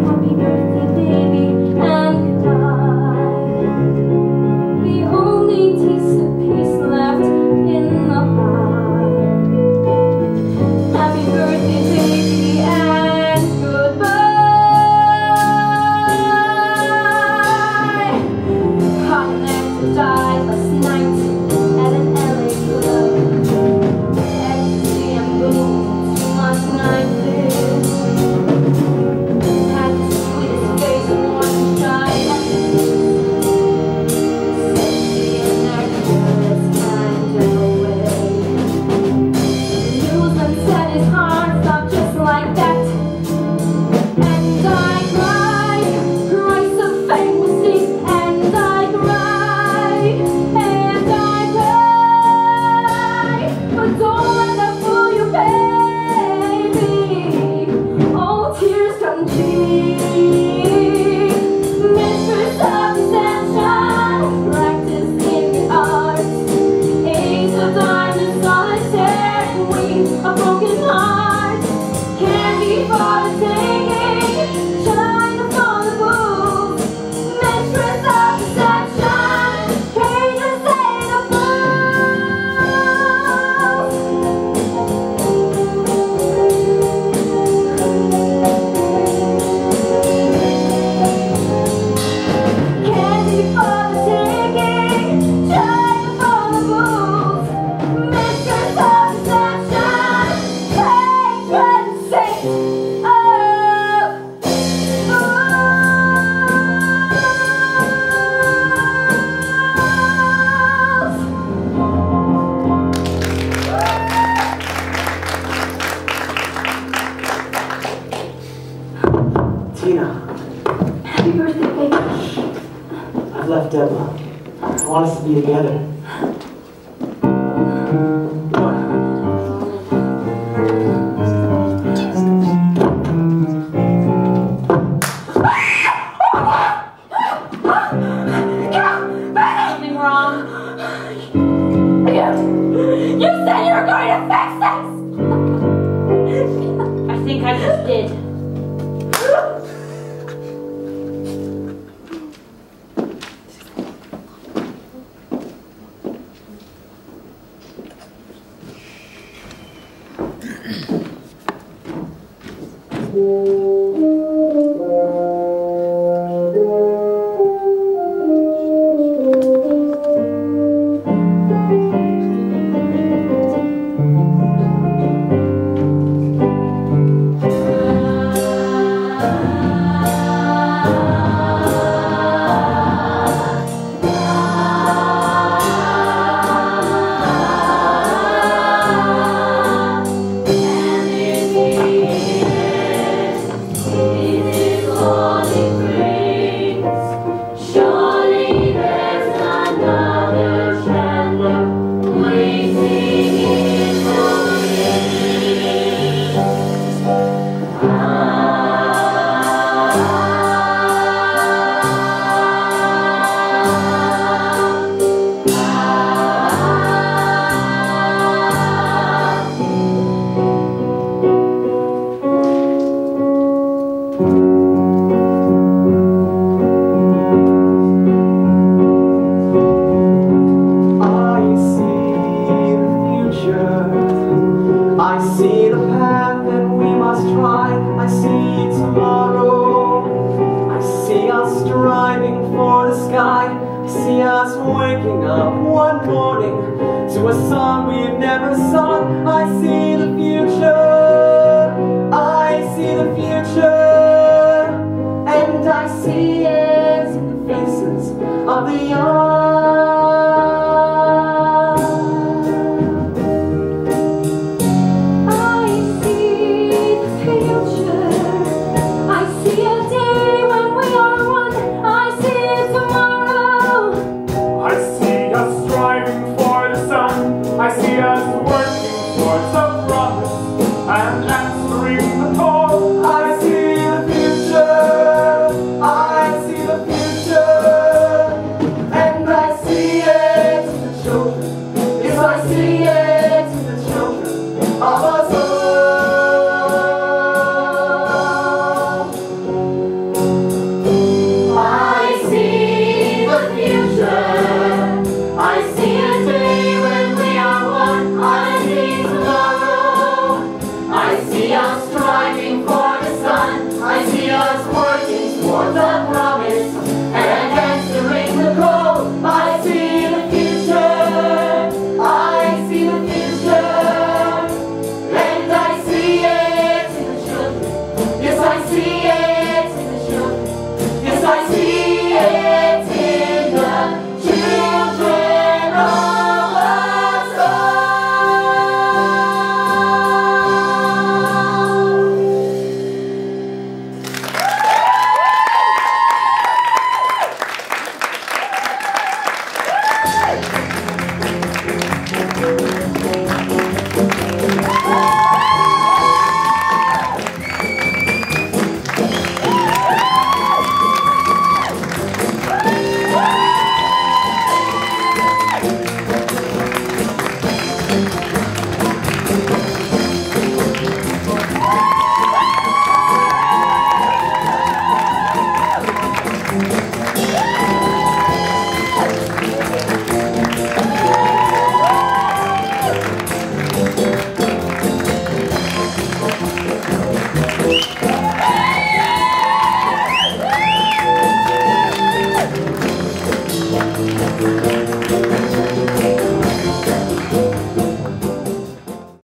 Happy birthday, baby, and goodbye. The only decent piece left in the pie. Happy birthday, baby, and goodbye. Cotton actor died last night at an LA club. Ecstasy and booze, too much nightlife. Had the sweetest face and one shy. Sexy and nervous kind of way. The newsman said his heart stopped just like that. And I cried, Christ of fame was deep. And I cried, and I cried, but don't let that fool you, baby. Oh, tears come cheap. Mistress of deception, practice in the arts. Ace of diamonds, solitaire, queen of broken hearts. Candy for the taking, China for the booze. Mistress of deception, dangerous and a fools. Candy for the taking, China for the booze. Mistress of deception, patron saint of Tina, Happy birthday, baby. I've left Emma. I want us to be together. Something wrong? You said you were going to fix this! I think I just did.